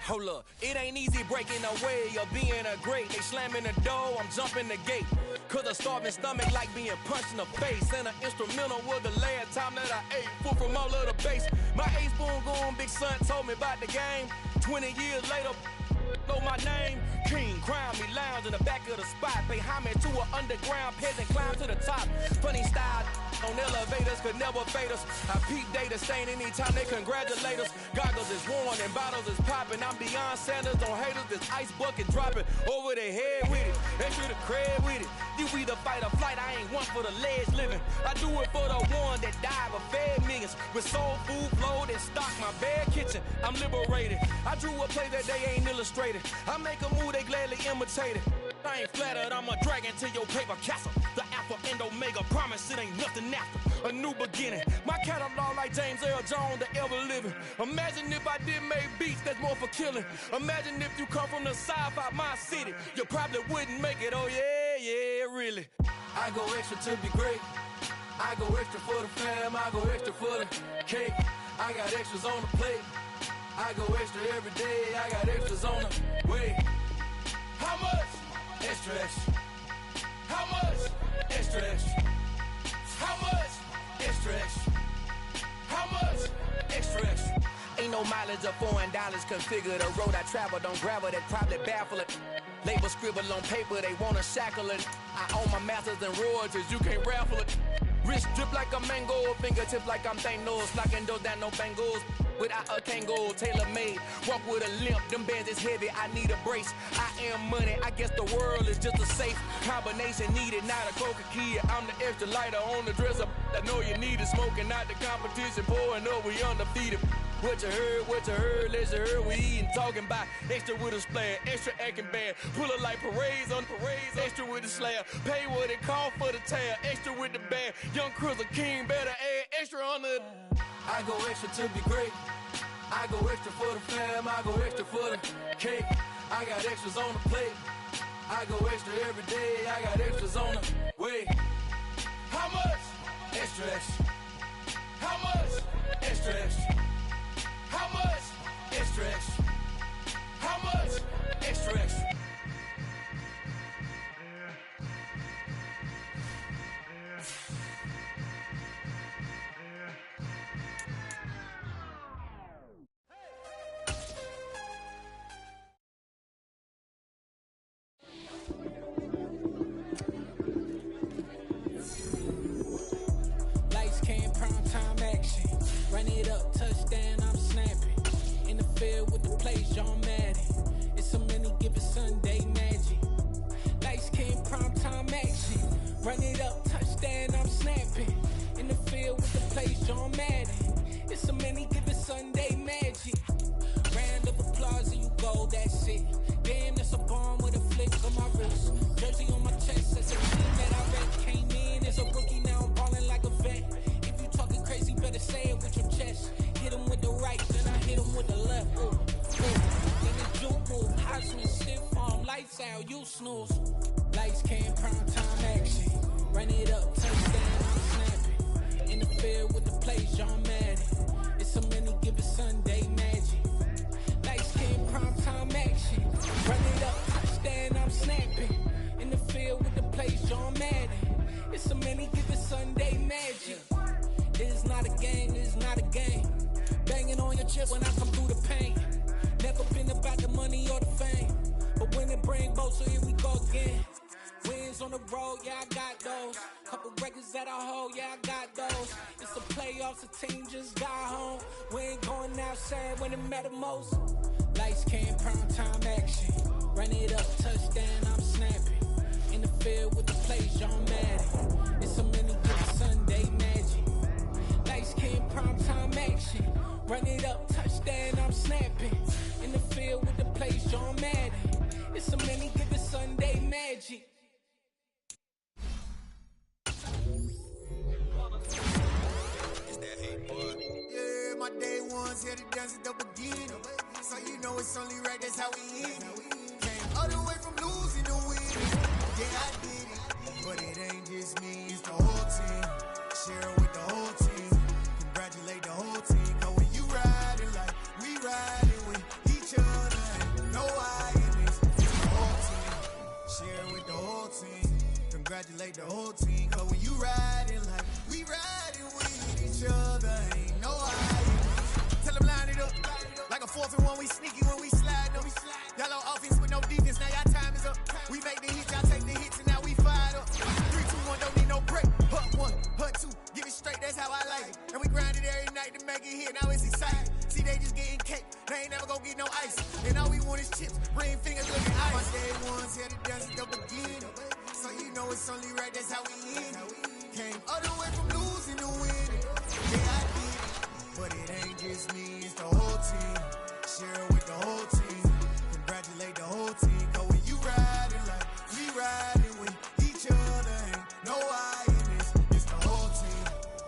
Hold up, it ain't easy breaking away or being a great. They slamming the door, I'm jumping the gate. Cause a starving stomach like being punched in the face. And an instrumental was the last time that I ate food from all of the base. My A-spoon going big son told me about the game. 20 years later, know my name. King, crown me, lounge in the back of the spot. Pay homage to an underground peasant, climb to the top. Funny style on elevators could never fade us. I peep data stain anytime they congratulate us. Goggles is worn and bottles is popping. I'm beyond Sanders on haters, this ice bucket dropping over their head with it. They should have cred with it. You either fight or flight, I ain't one for the ledge living. I do it for the one that died but fed millions. With soul food flowed and stocked my bare kitchen. I'm liberated. I drew a play that they ain't illustrated. I make a move, they gladly imitate it. I ain't flattered, I'm a dragon to your paper castle. The Alpha and Omega, promise it ain't nothing after. A new beginning. My catalog like James Earl Jones, the ever living. Imagine if I did make beats that's more for killing. Imagine if you come from the south out my city. You probably wouldn't make it, oh yeah, really. I go extra to be great. I go extra for the fam, I go extra for the cake. I got extras on the plate. I go extra every day, I got extras on the way. How much? Extra, extra. How much? Extra, extra. How much? Extra, extra. How much? Extra, extra. Ain't no mileage of $4 configure the road I travel. Don't gravel that probably baffle it. Label scribble on paper, they wanna shackle it. I own my masters and royalties, you can't raffle it. Wrist drip like a mango, fingertips like I'm Thanos. Knocking those down, no bangles. Without a Kango, tailor-made. Walk with a limp, them bands is heavy, I need a brace. I am money, I guess the world is just a safe combination needed, not a coca key. I'm the extra lighter on the dresser. I know you need it, smoking out the competition, pouring up, we undefeated. What you heard, let's hear we eatin', talking about extra with a splash, extra acting bad, pull it like parades on parades, extra with the slab, pay what it cost for the tab, extra with the bag, young Cruiser King better add extra on the. I go extra to be great, I go extra for the fam, I go extra for the cake, I got extras on the plate, I go extra every day, I got extras on the way. How much? Extra, extra. How much? Extra, extra. How much? Extra, extra. How much? Extra, extra. Lights came, prime time action. Run it up, touchdown, I'm snapping. In the field with the plays, John Madden. It's a many given Sunday magic. Lights came, prime time action. Run it up, touchdown, I'm snapping. In the field with the plays, John Madden. It's a many given Sunday magic. Round of applause and you go, that's it. Damn, that's a bomb with a flick on my wrist. Jersey on my chest, that's a team that I read. Came in as a rookie, now I'm ballin' like a vet. If you talking crazy, better say it with your chest. Hit him with the right, then I hit him with the left. Ooh, ooh. Then the juke move, high swing, stiff arm, lights out, you snooze. Lights came, prime time action. Run it up, touchdown, I'm snapping. In the field with the plays, John Madden. It's a many given Sunday magic. Lights came, prime time action. Run it up, touchdown, I'm snapping. In the field with the plays, John Madden. It's a many given Sunday magic. This is not a game, this is not a game. Banging on your chest when I come through the pain. Never been about the money or the fame. But when it bring both, so here we go again. Wins on the road, yeah, I got those. Couple records that I hold, yeah, I got those. It's the playoffs, the team just got home. We ain't going outside when it matter most. Lights came, prime time action. Run it up, touchdown, I'm snapping. In the field with the plays, John Madden. It's a mini given Sunday magic. Lights came, prime time action. Run it up, touchdown, I'm snapping. In the field with the plays, John Madden. It's a mini given Sunday magic. Yeah, my day ones here to dance at the beginning. So you know it's only right, that's how we end it. Came all the way from losing to winning. Yeah, I did it, but it ain't just me, it's the whole team. Share it with the whole team. Congratulate the whole team. Cause when you riding like we riding with each other, ain't no I in this, it's the whole team. Share it with the whole team. Congratulate the whole team. Cause when you riding like we riding with each other, ain't no I in this. Tell them line it up. Like a 4th and 1, we sneaky when we slide them. Yellow offense with no defense, now y'all time is up. We make the hits, y'all take the hits, and now we fired up. 3, 2, 1, don't need no break. Hut 1, hut 2, give it straight, that's how I like it. And we grind it every night to make it hit, now it's exciting. See, they just getting cake, they ain't never gonna get no ice. And all we want is chips, ring fingers looking ice. My day ones here to dance at the beginning. So you know it's only right, that's how we end it. Came all the way from losing to winning. Yeah, I did it, but it ain't just me, it's the whole team. Share it with the whole team. Congratulate the whole team. Cause when you riding like we riding with each other, ain't no I in this, it's the whole team.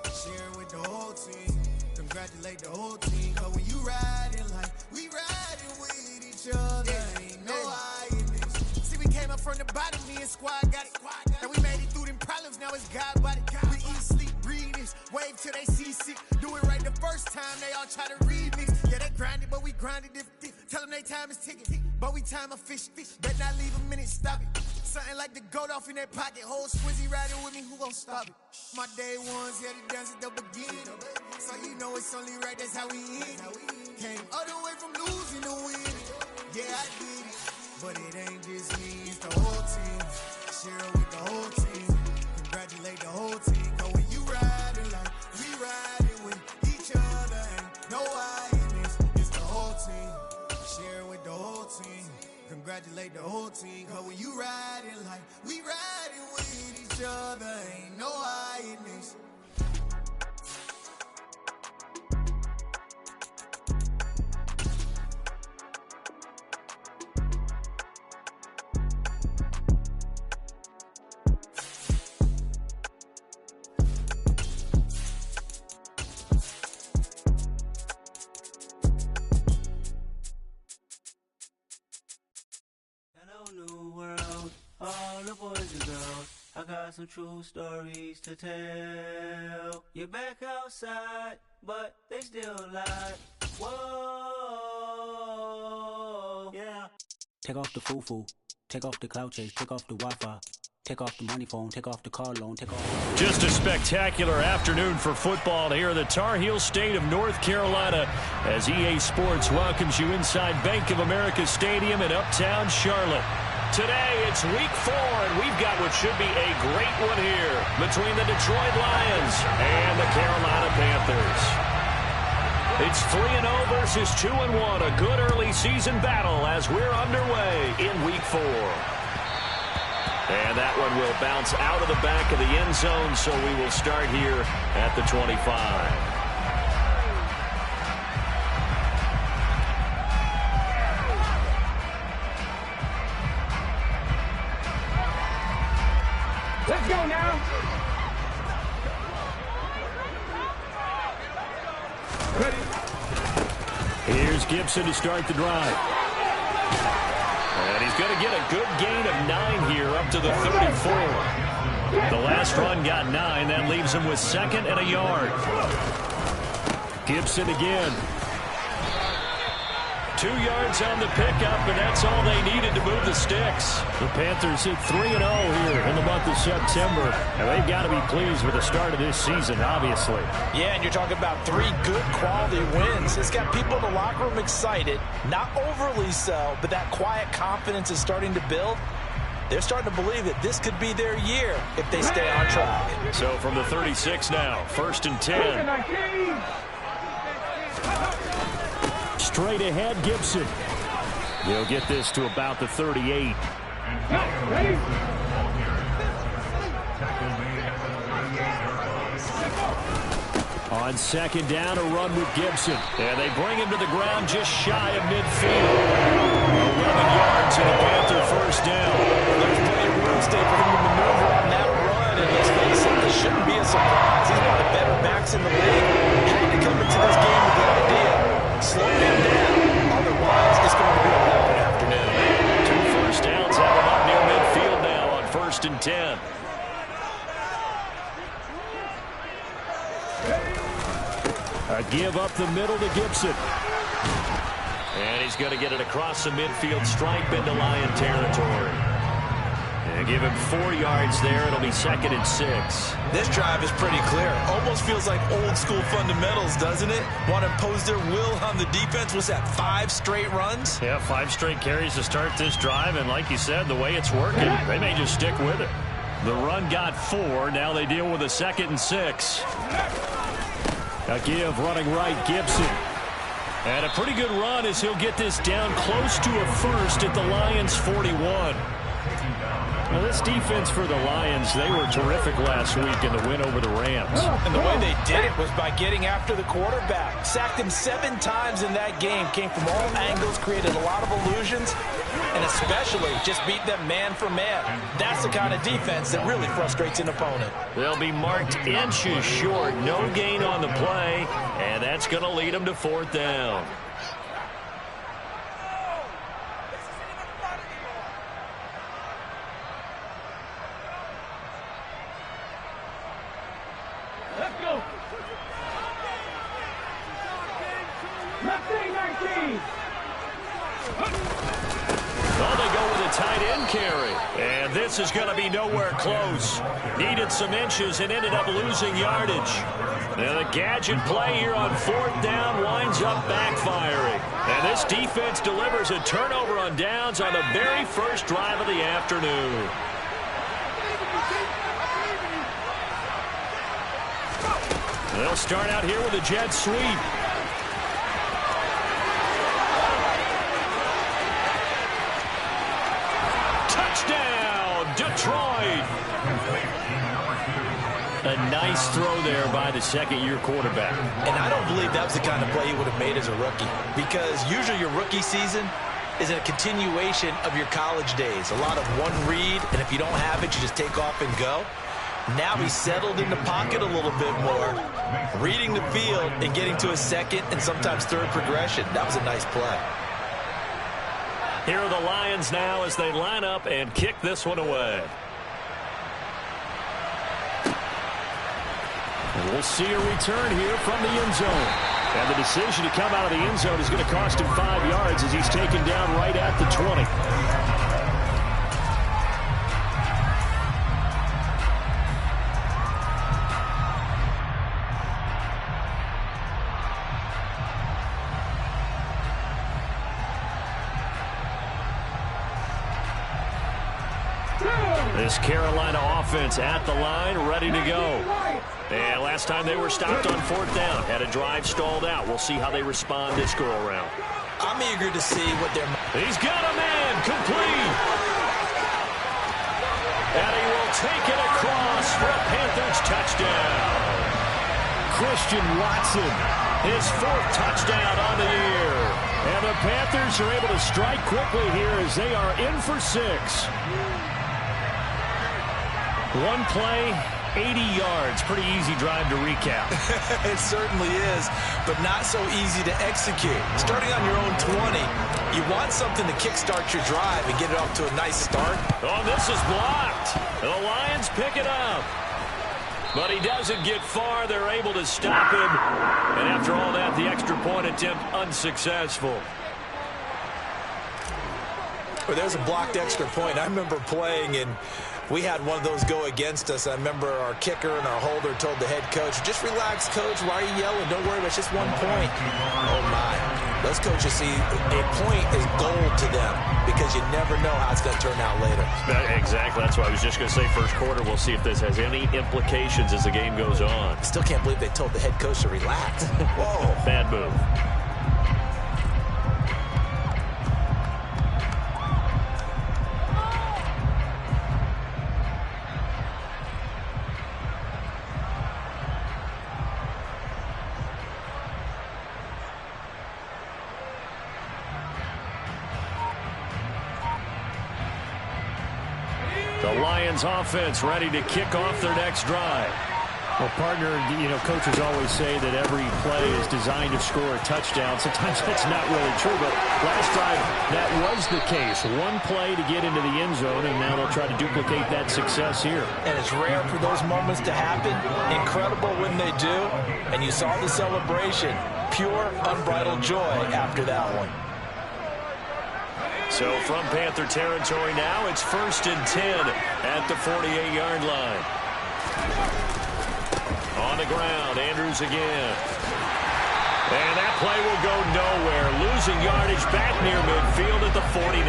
Share it with the whole team. Congratulate the whole team. Cause when you riding like we riding with each other, ain't no I in this. See, we came up from the bottom, me and squad got it. And we made it through them problems, now it's God body. We eat, sleep, breathe this, wave till they see sick. Do it right the first time, they all try to remix. Yeah, they grinded, but we grinded different. Tell them they time is ticking, but we time a fish. Bet not leave a minute, stop it. Something like the goat off in their pocket. Whole Swizzy riding with me, who gon' stop it? My day ones here to dance at the beginning. So you know it's only right, that's how we end. Came all the way from losing to winning. Yeah, I did it, but it ain't just me, it's the whole team. Share it with the whole team. Congratulate the whole team. Cause when you riding like we riding with each other, ain't no I in this, it's the whole team. Share it with the whole team. Congratulate the whole team. Cause when you riding like we riding with each other, ain't no I in this. New world, all the boys and girls, I got some true stories to tell. You're back outside, but they still lie. Whoa, yeah. Take off the foo-foo, take off the cloud chase, take off the Wi-Fi, take off the money phone, take off the car loan, take off... Just a spectacular afternoon for football here in the Tar Heel state of North Carolina as EA Sports welcomes you inside Bank of America Stadium in uptown Charlotte. Today, it's week 4, and we've got what should be a great one here between the Detroit Lions and the Carolina Panthers. It's 3-0 versus 2-1, a good early season battle as we're underway in week 4. And that one will bounce out of the back of the end zone, so we will start here at the 25. Let's go now. Ready. Here's Gibson to start the drive. And he's going to get a good gain of 9 here up to the 34. The last run got 9. That leaves him with 2nd and a yard. Gibson again. 2 yards on the pickup, and that's all they needed to move the sticks. The Panthers hit 3-0 here in the month of September, and they've got to be pleased with the start of this season, obviously. Yeah, and you're talking about 3 good quality wins. It's got people in the locker room excited, not overly so, but that quiet confidence is starting to build. They're starting to believe that this could be their year if they stay on track. So from the 36 now, 1st and 10. Straight ahead, Gibson. He'll get this to about the 38. On 2nd down, a run with Gibson. And they bring him to the ground just shy of midfield. 11 yards and a Panther 1st down. There's plenty of real estate for him to maneuver on that run. And let's face it, this shouldn't be a surprise. He's one of the better backs in the league. Had to come into this game with the idea. Slow him down. Otherwise, it's going to be a long afternoon. 2 first downs have him up near midfield now on 1st and 10. A give up the middle to Gibson. And he's going to get it across the midfield stripe into Lion territory. And give him 4 yards there. It'll be 2nd and 6. This drive is pretty clear. Almost feels like old school fundamentals, doesn't it? Want to impose their will on the defense. Was that 5 straight runs? Yeah, 5 straight carries to start this drive. And like you said, the way it's working, they may just stick with it. The run got 4. Now they deal with a 2nd and 6. A give running right, Gibson. And a pretty good run as he'll get this down close to a 1st at the Lions' 41. Well, this defense for the Lions, they were terrific last week in the win over the Rams. And the way they did it was by getting after the quarterback. Sacked him 7 times in that game. Came from all angles, created a lot of illusions, and especially just beat them man for man. That's the kind of defense that really frustrates an opponent. They'll be marked inches short. No gain on the play, and that's going to lead them to 4th down. Let's go. carry. And this is going to be nowhere close. Needed some inches and ended up losing yardage. Now the gadget play here on 4th down winds up backfiring. And this defense delivers a turnover on downs on the very first drive of the afternoon. They'll start out here with a jet sweep. Touchdown, Detroit! A nice throw there by the second-year quarterback. And I don't believe that was the kind of play he would have made as a rookie, because usually your rookie season is a continuation of your college days. A lot of one read, and if you don't have it, you just take off and go. Now he's settled in the pocket a little bit more, reading the field and getting to a second and sometimes third progression. That was a nice play. Here are the Lions now as they line up and kick this one away. And we'll see a return here from the end zone. And the decision to come out of the end zone is going to cost him 5 yards as he's taken down right at the 20. This Carolina offense at the line, ready to go. And last time they were stopped on 4th down, had a drive stalled out. We'll see how they respond this go-around. I'm eager to see what they're... He's got a man, complete. And he will take it across for a Panthers touchdown. Christian Watson, his 4th touchdown on the year. And the Panthers are able to strike quickly here as they are in for 6. One play, 80 yards. Pretty easy drive to recap. It certainly is, but not so easy to execute. Starting on your own 20, you want something to kickstart your drive and get it off to a nice start. Oh, this is blocked. The Lions pick it up. But he doesn't get far. They're able to stop him. And after all that, the extra point attempt unsuccessful. Well, there's a blocked extra point. I remember playing, and we had one of those go against us. I remember our kicker and our holder told the head coach, just relax, coach. Why are you yelling? Don't worry, it's just 1 point. Oh, my. Those coaches see a point is gold to them because you never know how it's going to turn out later. Exactly. That's what I was just going to say. First quarter, we'll see if this has any implications as the game goes on. I still can't believe they told the head coach to relax. Whoa. Bad move. The Lions offense ready to kick off their next drive. Well, partner, coaches always say that every play is designed to score a touchdown. Sometimes that's not really true, but last drive, that was the case. One play to get into the end zone, and now they'll try to duplicate that success here. And it's rare for those moments to happen. Incredible when they do. And you saw the celebration. Pure, unbridled joy after that one. So from Panther territory now, it's 1st and 10 at the 48-yard line. On the ground, Andrews again. And that play will go nowhere. Losing yardage back near midfield at the 49.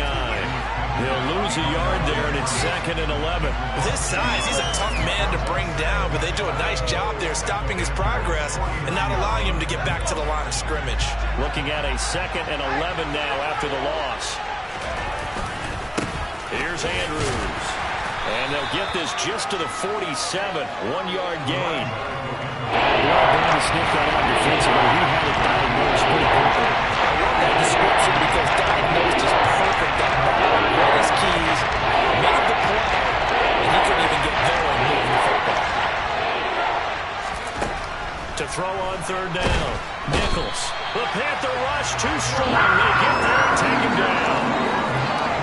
He'll lose a yard there, and it's 2nd and 11. With his size, he's a tough man to bring down, but they do a nice job there stopping his progress and not allowing him to get back to the line of scrimmage. Looking at a 2nd and 11 now after the loss. Here's Andrews. And they'll get this just to the 47. 1-yard gain. Well, to sniff that out defensively. He had it diagnosed pretty quickly. I love that description because diagnosed is perfect on that. Read his keys, made the play, and he couldn't even get going moving the football. To throw on 3rd down. Nichols. The Panther rush too strong. They get there and take him down.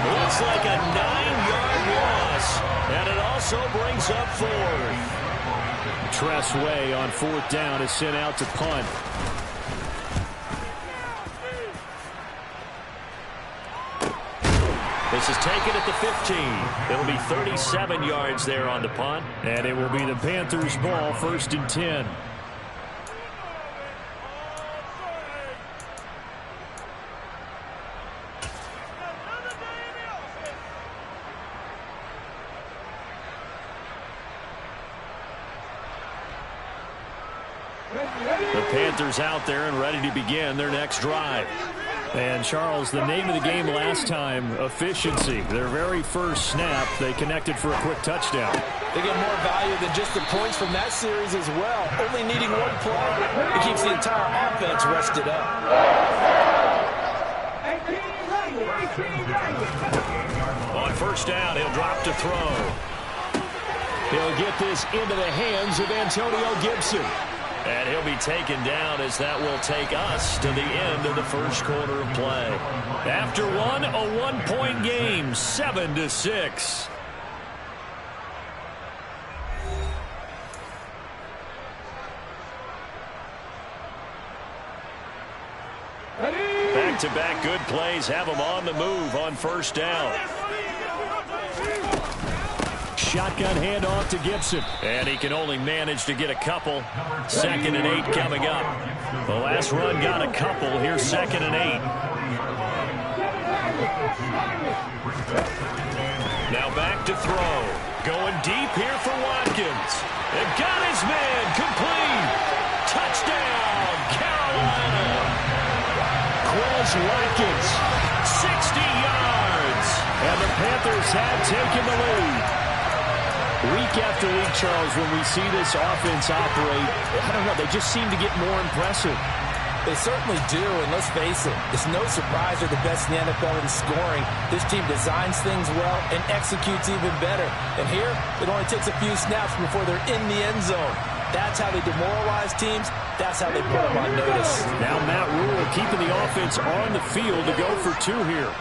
Looks like a 9-yard loss, and it also brings up 4th. Tress Way on 4th down is sent out to punt. This is take it at the 15. It'll be 37 yards there on the punt. And it will be the Panthers' ball, 1st and 10. The Panthers out there and ready to begin their next drive. And, Charles, the name of the game last time, efficiency. Their very first snap, they connected for a quick touchdown. They get more value than just the points from that series as well. Only needing one play, it keeps the entire offense rested up. On 1st down, he'll drop to throw. He'll get this into the hands of Antonio Gibson. And he'll be taken down as that will take us to the end of the first quarter of play. After one, a one-point game, 7-6. Back-to-back good plays have them on the move on 1st down. Shotgun handoff to Gibson. And he can only manage to get a couple. 2nd and 8 coming up. The last run got a couple. Here's 2nd and 8. Now back to throw. Going deep here for Watkins. And got his man. Complete. Touchdown, Carolina. Quez Watkins. 60 yards. And the Panthers have taken the lead. Week after week, Charles, when we see this offense operate, I don't know, they just seem to get more impressive. They certainly do, and let's face it, it's no surprise they're the best in the NFL in scoring. This team designs things well and executes even better. And here, it only takes a few snaps before they're in the end zone. That's how they demoralize teams. That's how they put them on notice. Now Matt Rule keeping the offense on the field to go for 2 here.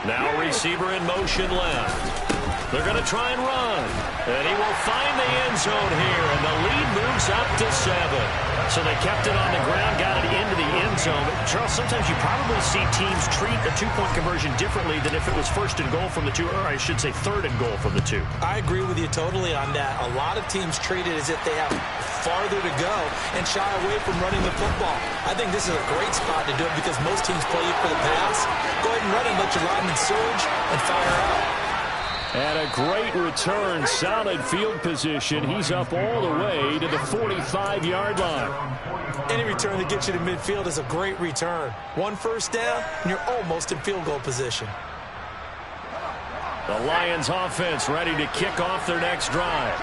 Now receiver in motion left. They're going to try and run. And he will find the end zone here. And the lead moves up to 7. So they kept it on the ground, got it into the end zone. But Charles, sometimes you probably see teams treat a 2-point conversion differently than if it was 1st and goal from the 2, or I should say 3rd and goal from the 2. I agree with you totally on that. A lot of teams treat it as if they have farther to go and shy away from running the football. I think this is a great spot to do it because most teams play you for the pass. Go ahead and run and let your linemen surge and fire out. And a great return, solid field position. He's up all the way to the 45-yard line. Any return that gets you to midfield is a great return. 1 first down, and you're almost in field goal position. The Lions offense ready to kick off their next drive.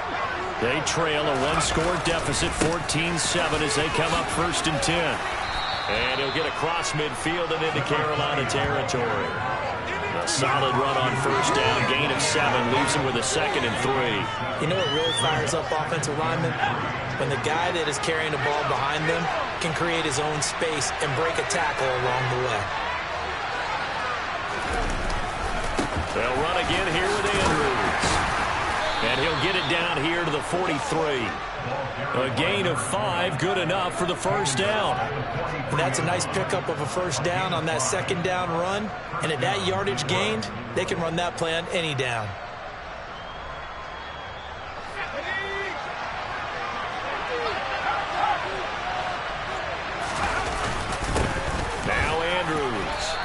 They trail a 1-score deficit, 14-7 as they come up 1st and 10. And he'll get across midfield and into Carolina territory. A solid run on 1st down, gain of 7, leaves him with a 2nd and 3. You know what really fires up offensive linemen? When the guy that is carrying the ball behind them can create his own space and break a tackle along the way. They'll run again here with Andrews. And he'll get it down here to the 43. A gain of 5, good enough for the 1st down. And that's a nice pickup of a 1st down on that 2nd down run. And at that yardage gained, they can run that play on any down. Now Andrews.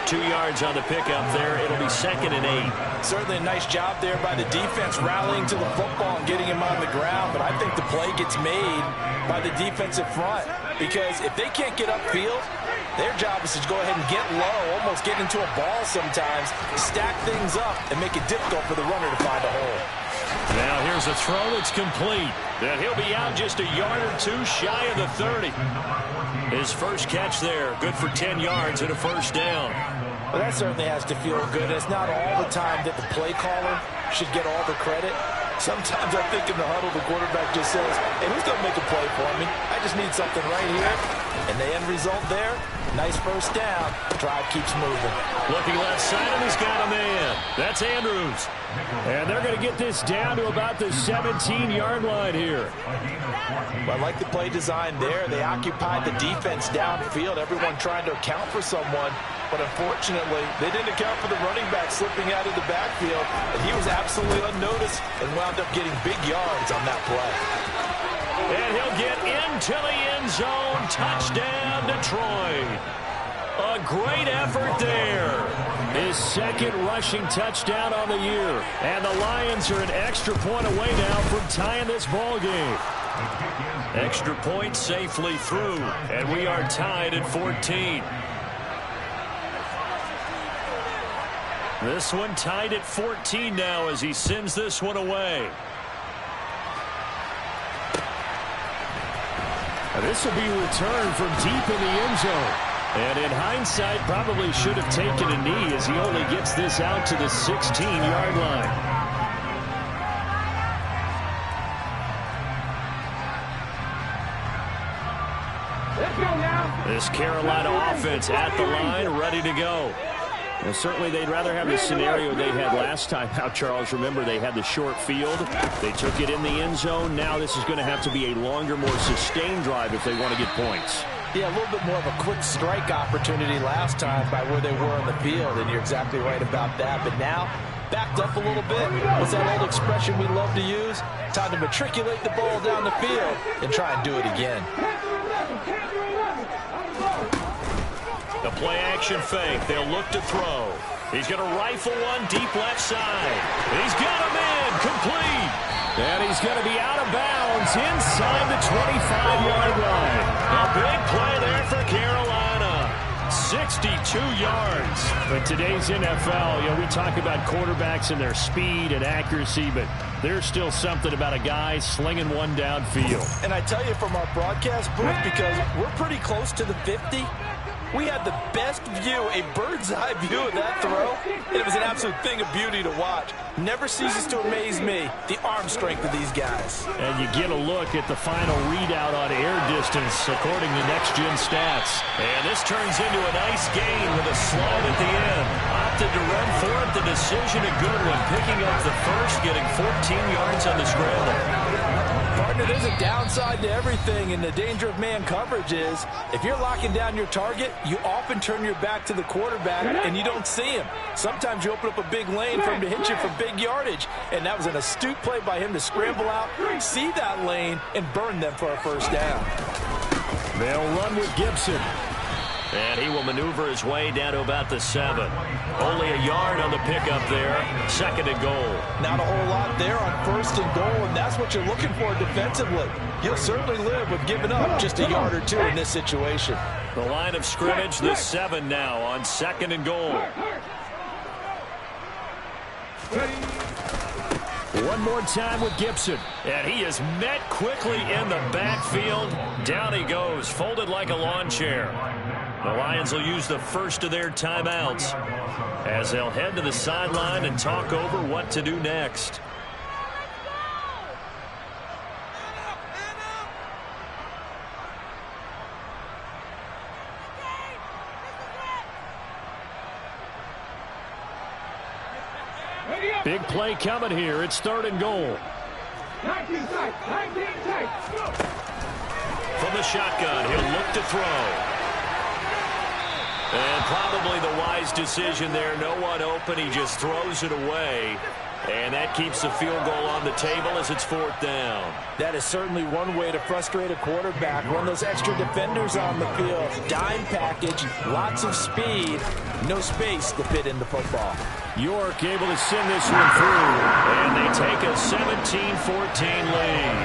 2 yards on the pickup there. It'll be 2nd and 8. Certainly a nice job there by the defense rallying to the football and getting him on the ground. But I think the play gets made by the defensive front. Because if they can't get upfield, their job is to go ahead and get low, almost get into a ball sometimes, stack things up, and make it difficult for the runner to find a hole. Now here's a throw that's complete. And he'll be out just a yard or 2 shy of the 30. His first catch there, good for 10 yards and a 1st down. Well, that certainly has to feel good. It's not all the time that the play caller should get all the credit. Sometimes I think in the huddle, the quarterback just says, hey, who's going to make a play for me? I just need something right here. And the end result there, nice first down. Drive keeps moving. Looking left side, and he's got a man. That's Andrews. And they're going to get this down to about the 17-yard line here. Well, I like the play design there. They occupied the defense downfield, everyone trying to account for someone. But unfortunately, they didn't account for the running back slipping out of the backfield. And he was absolutely unnoticed and wound up getting big yards on that play. And he'll get into the end zone. Touchdown, Detroit. A great effort there. His second rushing touchdown on the year. And the Lions are an extra point away now from tying this ball game. Extra point safely through. And we are tied at 14. This one tied at 14 now as he sends this one away. And this will be returned from deep in the end zone. And in hindsight, probably should have taken a knee as he only gets this out to the 16-yard line. Let's go now. This Carolina offense at the line, ready to go. Well, certainly they'd rather have the scenario they had last time out, Charles. Remember, they had the short field. They took it in the end zone. Now this is going to have to be a longer, more sustained drive if they want to get points. Yeah, a little bit more of a quick strike opportunity last time by where they were on the field, and you're exactly right about that. But now, backed up a little bit. What's that old expression we love to use? Time to matriculate the ball down the field and try and do it again. The play-action fake. They'll look to throw. He's going to rifle one deep left side. He's got him in. Complete. And he's going to be out of bounds inside the 25-yard line. A big play there for Carolina. 62 yards. But today's NFL, we talk about quarterbacks and their speed and accuracy, but there's still something about a guy slinging one downfield. And I tell you from our broadcast booth, because we're pretty close to the 50, we had the best view, a bird's-eye view of that throw. It was an absolute thing of beauty to watch. Never ceases to amaze me, the arm strength of these guys. And you get a look at the final readout on air distance, according to Next Gen Stats. And this turns into a nice gain with a slide at the end. Opted to run for it, the decision a good one. Picking up the first, getting 14 yards on the scramble. Partner, there's a downside to everything, and the danger of man coverage is if you're locking down your target, you often turn your back to the quarterback and you don't see him. Sometimes you open up a big lane for him to hit you for big yardage, and that was an astute play by him to scramble out, see that lane, and burn them for a first down. They'll run with Gibson. And he will maneuver his way down to about the 7. Only a yard on the pickup there. Second and goal. Not a whole lot there on first and goal, and that's what you're looking for defensively. You'll certainly live with giving up just a yard or two in this situation. The line of scrimmage, the 7 now on second and goal. One more time with Gibson. And he is met quickly in the backfield. Down he goes, folded like a lawn chair. The Lions will use the first of their timeouts as they'll head to the sideline and talk over what to do next. Big play coming here. It's third and goal. 19 tight. From the shotgun, he'll look to throw. And probably the wise decision there. No one open. He just throws it away. And that keeps the field goal on the table as it's fourth down. That is certainly one way to frustrate a quarterback. Run those extra defenders on the field. Dime package, lots of speed, no space to fit in the football. York able to send this one through. And they take a 17-14 lead.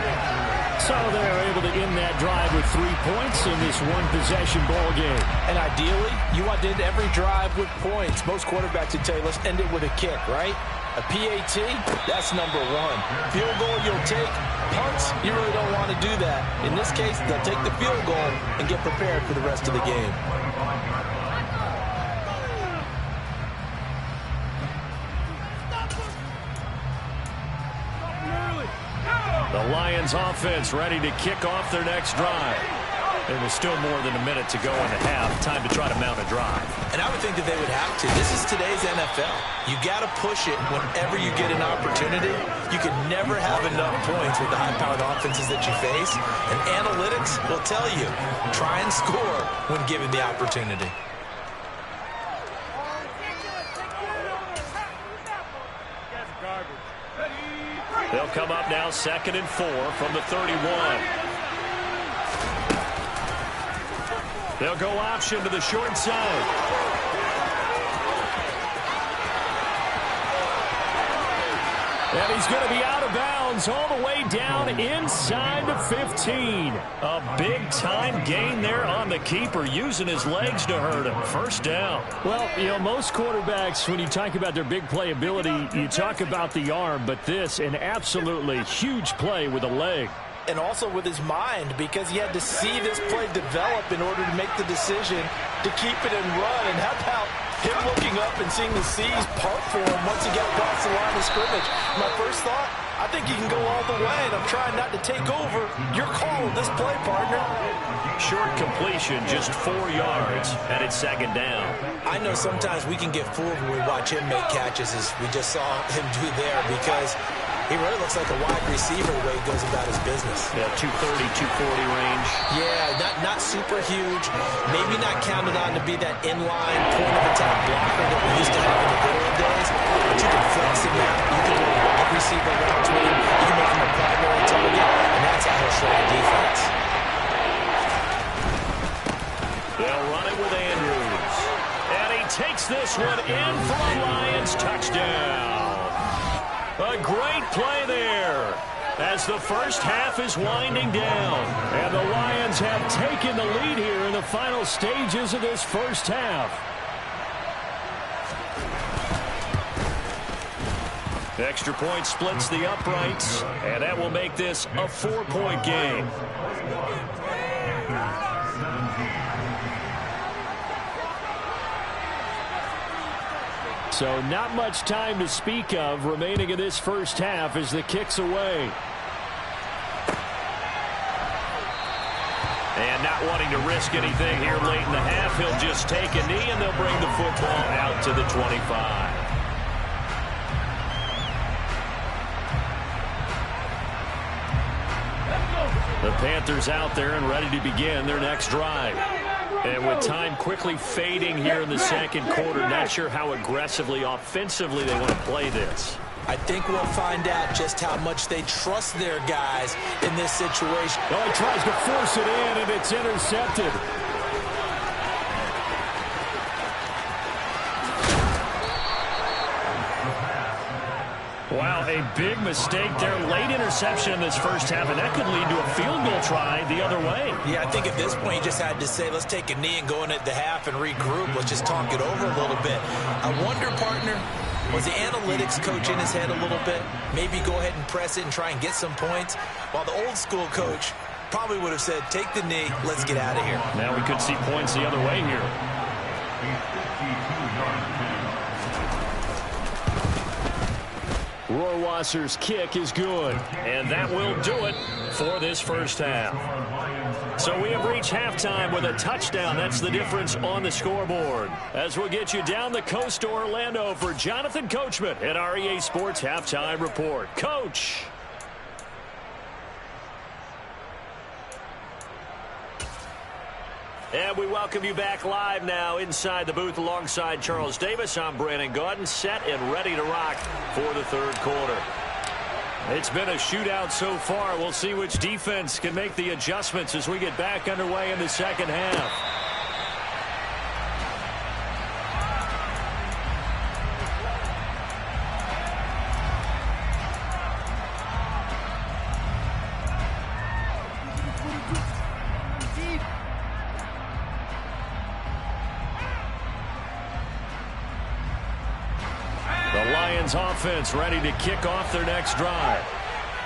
So they're able to end that drive with 3 points in this one-possession ball game. And ideally, you want to end every drive with points. Most quarterbacks would tell you, let's end it with a kick, right? A PAT, that's number one. Field goal you'll take. Punts, you really don't want to do that. In this case, they'll take the field goal and get prepared for the rest of the game. Lions offense ready to kick off their next drive. And there's still more than a minute to go in the half. Time to try to mount a drive. And I would think that they would have to. This is today's NFL. You got to push it whenever you get an opportunity. You can never have enough points with the high-powered offenses that you face. And analytics will tell you, try and score when given the opportunity. They'll come up now 2nd and 4 from the 31. They'll go option to the short side. And he's going to be out of bounds all the way down inside the 15. A big-time gain there on the keeper, using his legs to hurt him. First down. Well, you know, most quarterbacks, when you talk about their big playability, you talk about the arm, but this, an absolutely huge play with a leg. And also with his mind, because he had to see this play develop in order to make the decision to keep it and run. And how about him looking up and seeing the seas part for him once he got across the line of scrimmage? My first thought, I think he can go all the way, and I'm trying not to take over. Your call on this play, partner. Short completion, just 4 yards, and it's 2nd down. I know sometimes we can get fooled when we watch him make catches, as we just saw him do there, because he really looks like a wide receiver the way he goes about his business. Yeah, 230, 240 range. Yeah, not super huge. Maybe not counted on to be that inline point-of-attack blocker that we used to have in the good old days. But you can flex him out. You can do a wide receiver route to him. You can make him a primary target, and that's how he'll show the defense. They'll run it with Andrews. And he takes this one in for a Lions touchdown. A great play there as the first half is winding down. And the Lions have taken the lead here in the final stages of this first half. Extra point splits the uprights, and that will make this a 4-point game. So not much time to speak of remaining in this first half as the kick's away. And not wanting to risk anything here late in the half, he'll just take a knee and they'll bring the football out to the 25. The Panthers out there and ready to begin their next drive. And with time quickly fading here in the second quarter, not sure how aggressively, offensively they want to play this. I think we'll find out just how much they trust their guys in this situation. Oh, he tries to force it in, and it's intercepted. Wow, a big mistake there. Late interception in this first half, and that could lead to a field goal try the other way. Yeah, I think at this point you just had to say, let's take a knee and go in at the half and regroup. Let's just talk it over a little bit. I wonder, partner, was the analytics coach in his head a little bit? Maybe go ahead and press it and try and get some points? While the old school coach probably would have said, take the knee, let's get out of here. Now we could see points the other way here. Rohrwasser's kick is good, and that will do it for this first half. So we have reached halftime with a touchdown. That's the difference on the scoreboard. As we'll get you down the coast to Orlando for Jonathan Coachman at our EA Sports Halftime Report. Coach. And we welcome you back live now inside the booth alongside Charles Davis. I'm Brandon Gaudin, set and ready to rock for the third quarter. It's been a shootout so far. We'll see which defense can make the adjustments as we get back underway in the second half. Offense ready to kick off their next drive.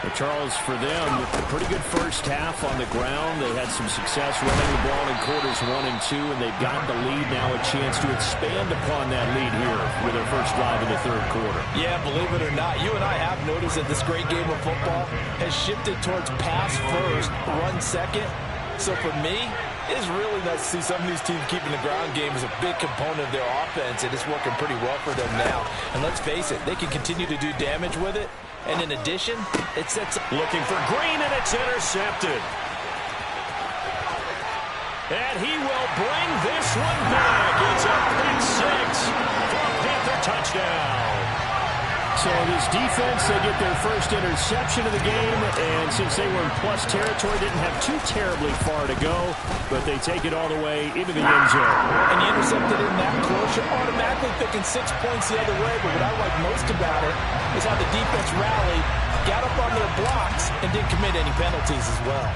Well, Charles, for them, a pretty good first half on the ground. They had some success running the ball in quarters 1 and 2, and they've got the lead now, a chance to expand upon that lead here with their first drive in the third quarter. Yeah, believe it or not, you and I have noticed that this great game of football has shifted towards pass first, run second. So for me, it is really nice to see some of these teams keeping the ground game as a big component of their offense, and it's working pretty well for them now. And let's face it, they can continue to do damage with it. And in addition, it sets up. Looking for Green, and it's intercepted. And he will bring this one back. It's a pick six for a Panther touchdown. So this defense, they get their first interception of the game, and since they were in plus territory, didn't have too terribly far to go, but they take it all the way into the end zone. And you intercepted in that close, you're automatically picking 6 points the other way, but what I like most about it is how the defense rallied, got up on their blocks, and didn't commit any penalties as well.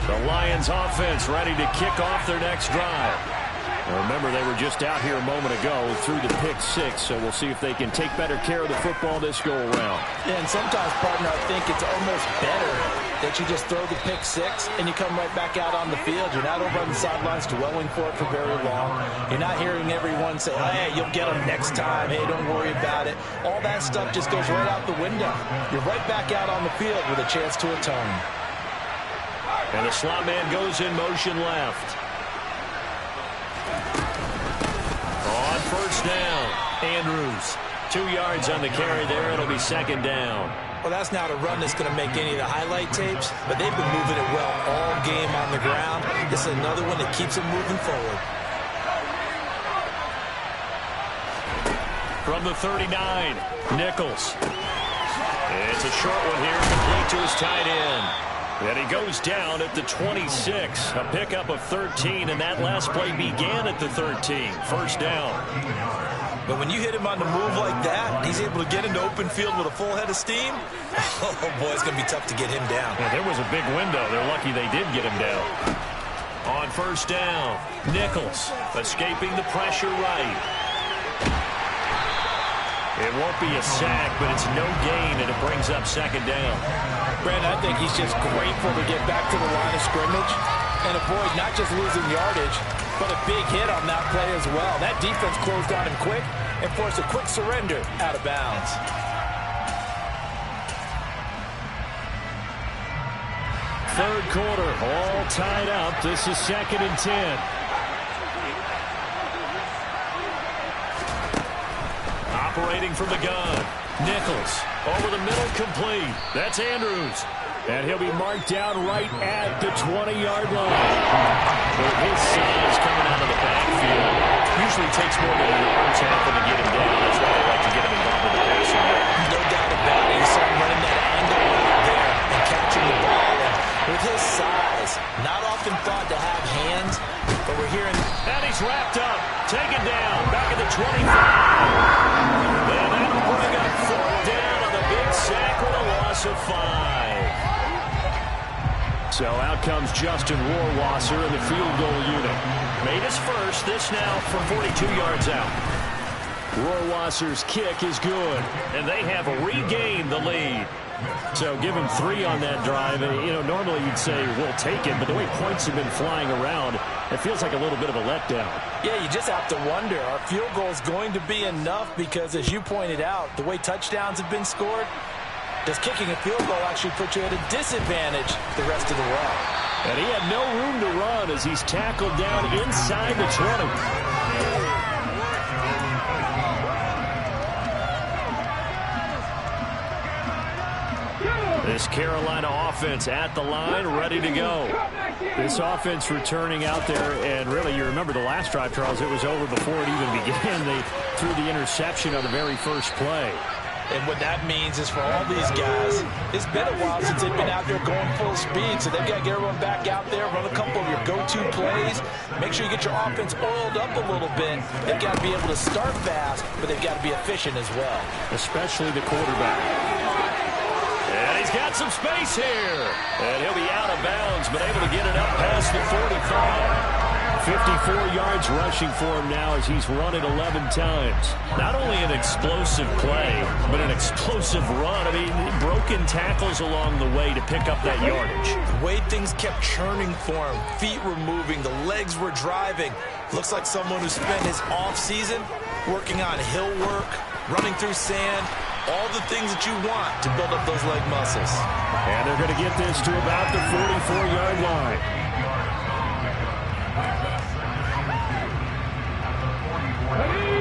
The Lions offense ready to kick off their next drive. Now remember, they were just out here a moment ago through the pick six, so we'll see if they can take better care of the football this go around. Yeah, and sometimes, partner, I think it's almost better that you just throw the pick six and you come right back out on the field. You're not over on the sidelines dwelling for it for very long. You're not hearing everyone say, hey, you'll get them next time. Hey, don't worry about it. All that stuff just goes right out the window. You're right back out on the field with a chance to atone. And the slot man goes in motion left. On first down, Andrews. 2 yards on the carry there. It'll be second down. Well, that's not a run that's going to make any of the highlight tapes, but they've been moving it well all game on the ground. This is another one that keeps them moving forward. From the 39, Nichols. It's a short one here, complete to his tight end. And he goes down at the 26. A pickup of 13, and that last play began at the 13. First down. But when you hit him on the move like that, he's able to get into open field with a full head of steam. Oh, boy, it's going to be tough to get him down. Yeah, there was a big window. They're lucky they did get him down. On first down, Nichols escaping the pressure right. It won't be a sack, but it's no gain, and it brings up second down. Brandon, I think he's just grateful to get back to the line of scrimmage and avoid not just losing yardage, but a big hit on that play as well. That defense closed on him quick and forced a quick surrender out of bounds. Third quarter, all tied up. This is 2nd and 10. Operating from the gun. Nichols over the middle, complete. That's Andrews. And he'll be marked down right at the 20-yard line. With his size coming out of the backfield, usually takes more than an arm tackle to get him down. That's why they like to get him involved in the passing game. No doubt about it. You saw him running that angle right there and catching the ball. And with his size, not often thought to have hands, but we're hearing. And he's wrapped up, taken down, back at the 25. And that'll bring up 4th down on the big sack with a loss of 5. So out comes Justin Rohrwasser in the field goal unit. Made his first, this now from 42 yards out. Rohrwasser's kick is good, and they have regained the lead. So give him 3 on that drive. You know, normally you'd say we'll take it, but the way points have been flying around, it feels like a little bit of a letdown. Yeah, you just have to wonder, are field goals going to be enough? Because as you pointed out, the way touchdowns have been scored, does kicking a field goal actually put you at a disadvantage the rest of the way? And he had no room to run as he's tackled down inside the 20. This Carolina offense at the line, ready to go. This offense returning out there, and really, you remember the last drive, Charles, it was over before it even began. They threw the interception on the very first play. And what that means is for all these guys, it's been a while since they've been out there going full speed, so they've got to get everyone back out there, run a couple of your go-to plays, make sure you get your offense oiled up a little bit. They've got to be able to start fast, but they've got to be efficient as well. Especially the quarterback. And he's got some space here. And he'll be out of bounds, but able to get it up past the 45. 54 yards rushing for him now as he's run it 11 times. Not only an explosive play, but an explosive run. I mean, broken tackles along the way to pick up that yardage. The way things kept churning for him, feet were moving, the legs were driving. Looks like someone who spent his offseason working on hill work, running through sand, all the things that you want to build up those leg muscles. And they're going to get this to about the 44-yard line.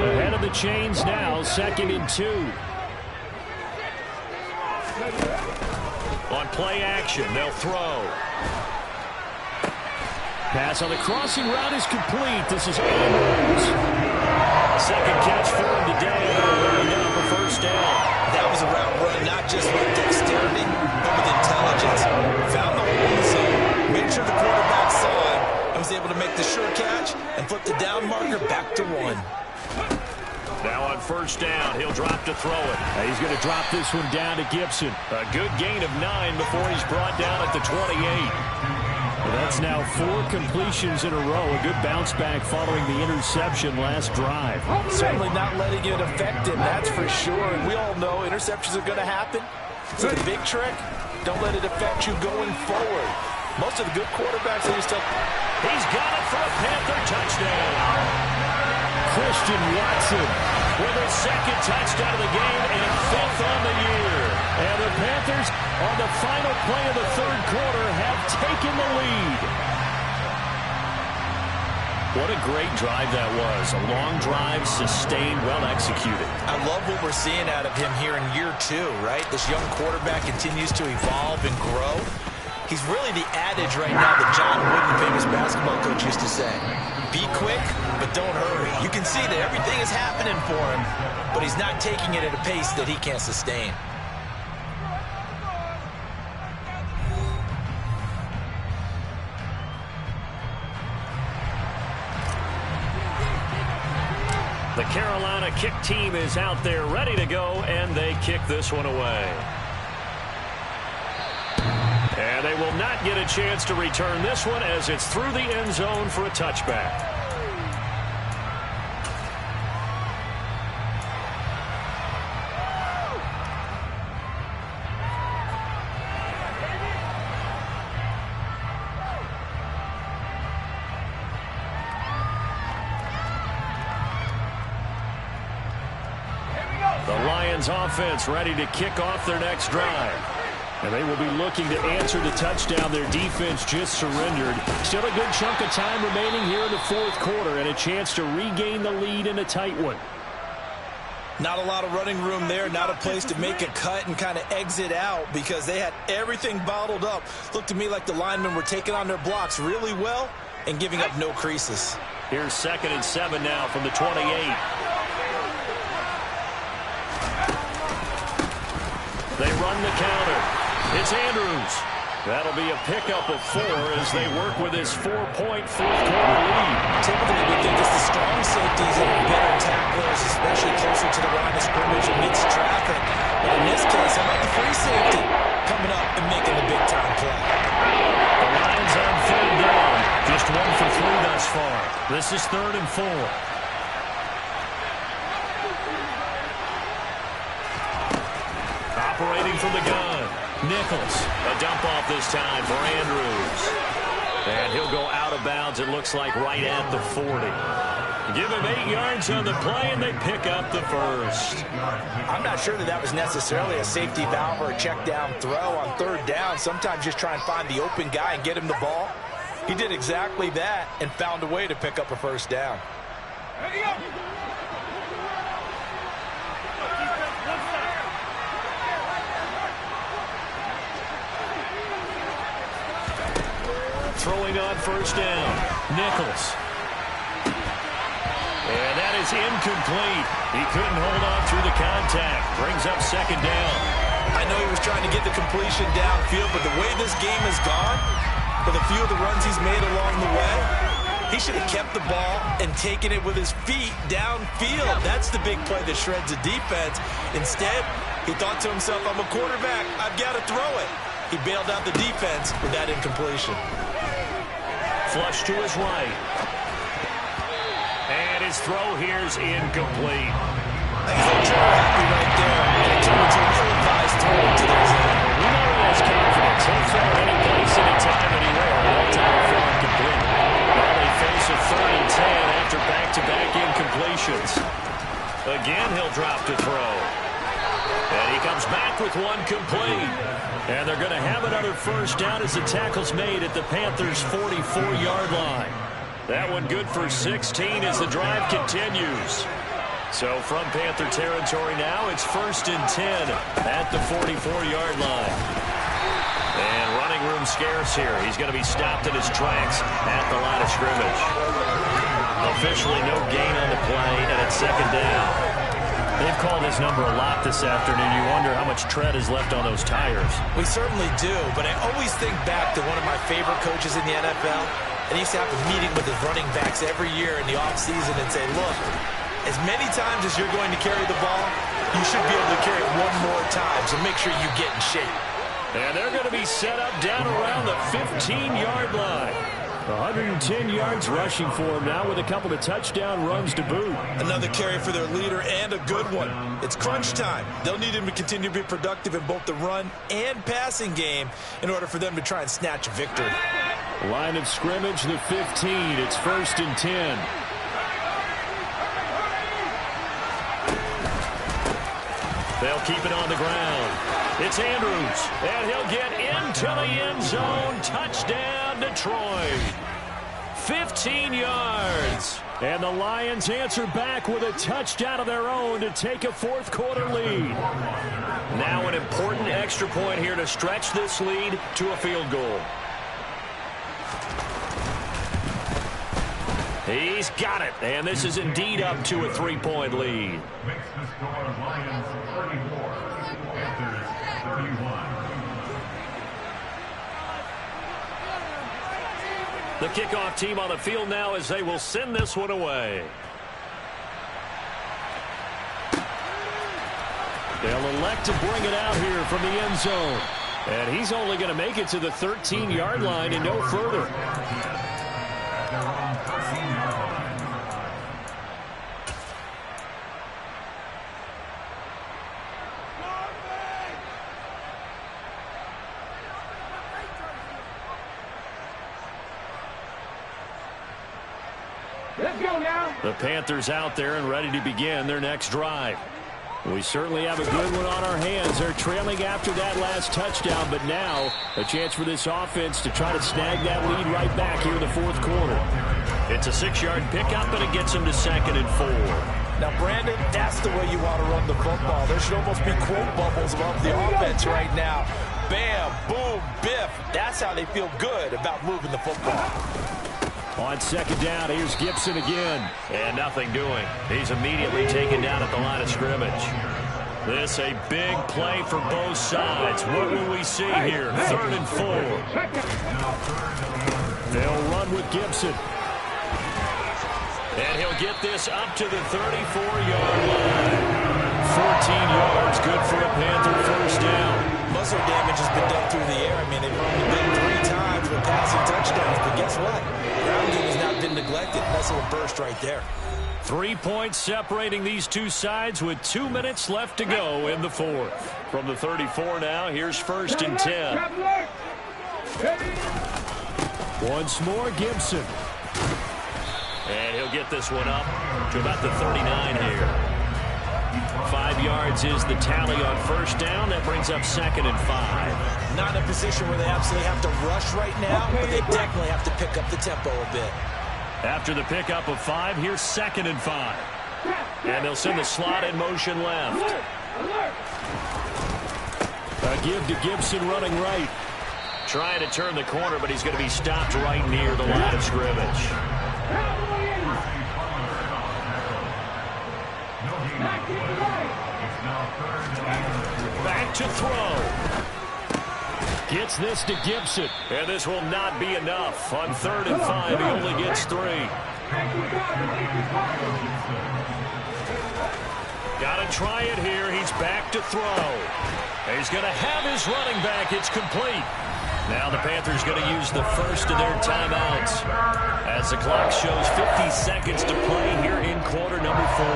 Ahead of the chains now, 2nd and 2. On play action, they'll throw. Pass on the crossing route is complete. This is Andrews. Second catch for him today. Bringing down for first down. That was a route run, not just with dexterity, but with intelligence. Found the hole in the zone, made sure the quarterback saw him, and was able to make the sure catch and flip the down marker back to 1. Now on first down, he'll drop to throw it. He's going to drop this one down to Gibson. A good gain of 9 before he's brought down at the 28. That's now 4 completions in a row. A good bounce back following the interception last drive. Certainly not letting it affect him, that's for sure. And we all know interceptions are going to happen. So the big trick, don't let it affect you going forward. Most of the good quarterbacks, they just tell... He's got it for a Panther touchdown. Christian Watson with his 2nd touchdown of the game and 5th on the year. And the Panthers, on the final play of the 3rd quarter, have taken the lead. What a great drive that was. A long drive, sustained, well executed. I love what we're seeing out of him here in year 2, right? This young quarterback continues to evolve and grow. He's really the adage right now that John Wooden, famous basketball coach, used to say. Be quick, but don't hurry. You can see that everything is happening for him, but he's not taking it at a pace that he can't sustain. The Carolina kick team is out there ready to go, and they kick this one away. And they will not get a chance to return this one as it's through the end zone for a touchback. The Lions offense ready to kick off their next drive. And they will be looking to answer the touchdown their defense just surrendered. Still a good chunk of time remaining here in the 4th quarter and a chance to regain the lead in a tight one. Not a lot of running room there, not a place to make a cut and kind of exit out because they had everything bottled up. Looked to me like the linemen were taking on their blocks really well and giving up no creases. Here's 2nd and 7 now from the 28. They run the counter. It's Andrews. That'll be a pickup of 4 as they work with his 4-point 4th quarter lead. Typically, we think it's the strong safeties that are better tacklers, especially closer to the line of scrimmage amidst traffic. But in this case, how about the free safety coming up and making the big-time play? The Lions on 3rd down. Just 1 for 3 thus far. This is 3rd and 4. Operating from the gun. Nichols. A dump off this time for Andrews. And he'll go out of bounds, it looks like, right at the 40. Give him 8 yards on the play, and they pick up the first. I'm not sure that was necessarily a safety valve or a check down throw on 3rd down. Sometimes just try and find the open guy and get him the ball. He did exactly that and found a way to pick up a first down. Throwing on first down. Nichols. And that is incomplete. He couldn't hold on through the contact. Brings up second down. I know he was trying to get the completion downfield, but the way this game has gone, with a few of the runs he's made along the way, he should have kept the ball and taken it with his feet downfield. That's the big play that shreds the defense. Instead, he thought to himself, I'm a quarterback. I've got to throw it. He bailed out the defense with that incompletion. Flush to his right. And his throw here's incomplete. I think he's happy right there. And it turned into an ill-advised throw to the zone. We know he has confidence. He'll throw it any place, anytime, anywhere. That time for incomplete. Well, they face a 3rd and 10 after back-to-back incompletions. Again, he'll drop to throw. And he comes back with one complete. And they're going to have another first down as the tackle's made at the Panthers' 44-yard line. That one good for 16 as the drive continues. So from Panther territory now, it's 1st and 10 at the 44-yard line. And running room scarce here. He's going to be stopped in his tracks at the line of scrimmage. Officially no gain on the play, and it's second down. They've called his number a lot this afternoon. You wonder how much tread is left on those tires. We certainly do, but I always think back to one of my favorite coaches in the NFL. And he used to have a meeting with his running backs every year in the offseason and say, look, as many times as you're going to carry the ball, you should be able to carry it one more time, so make sure you get in shape. And they're going to be set up down around the 15-yard line. 110 yards rushing for him now with a couple of touchdown runs to boot. Another carry for their leader and a good one. It's crunch time. They'll need him to continue to be productive in both the run and passing game in order for them to try and snatch a victory. Line of scrimmage, the 15. It's 1st and 10. They'll keep it on the ground. It's Andrews, and he'll get into the end zone. Touchdown, Detroit. 15 yards. And the Lions answer back with a touchdown of their own to take a 4th quarter lead. Now an important extra point here to stretch this lead to a field goal. He's got it, and this is indeed up to a 3-point lead. Makes the score Lions 34, Panthers 31. The kickoff team on the field now as they will send this one away. They'll elect to bring it out here from the end zone. And he's only going to make it to the 13-yard line and no further. Let's go now. The Panthers out there and ready to begin their next drive. We certainly have a good one on our hands. They're trailing after that last touchdown, but now a chance for this offense to try to snag that lead right back here in the 4th quarter. It's a 6-yard pickup, and it gets them to 2nd and 4. Now, Brandon, that's the way you want to run the football. There should almost be quote bubbles above the offense right now. Bam, boom, biff. That's how they feel good about moving the football. On 2nd down, here's Gibson again. And nothing doing. He's immediately taken down at the line of scrimmage. This a big play for both sides. What will we see here? 3rd and 4. They'll run with Gibson. And he'll get this up to the 34-yard line. 14 yards, good for a Panther first down. Muscle damage has been done through the air. I mean, they've only been 3 times with passing touchdowns, but guess what? Ground game has not been neglected. Nice little burst right there. 3 points separating these two sides with 2 minutes left to go in the 4th. From the 34 now, here's 1st and 10. Once more, Gibson. And he'll get this one up to about the 39 here. 5 yards is the tally on first down. That brings up 2nd and 5. Not in a position where they absolutely have to rush right now, but they definitely have to pick up the tempo a bit. After the pickup of 5, here's 2nd and 5. And they'll send the slot in motion left. A give to Gibson running right. Trying to turn the corner, but he's going to be stopped right near the line of scrimmage. Back to throw. Gets this to Gibson. And this will not be enough. On 3rd and 5, he only gets 3. Got to try it here. He's back to throw. He's going to have his running back. It's complete. Now the Panthers going to use the first of their timeouts as the clock shows 50 seconds to play here in quarter number 4.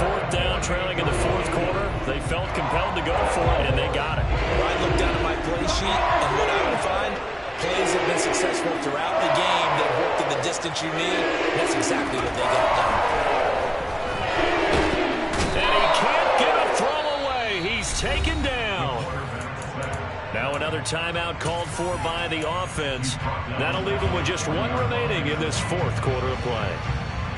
4th down, trailing in the 4th quarter. They felt compelled to go for it, and they got it. Well, I look down at my play sheet, and what I would find, plays have been successful throughout the game that worked in the distance you need. That's exactly what they got done. And he can't get a throw away. He's taken down. Now another timeout called for by the offense. That'll leave him with just 1 remaining in this 4th quarter of play.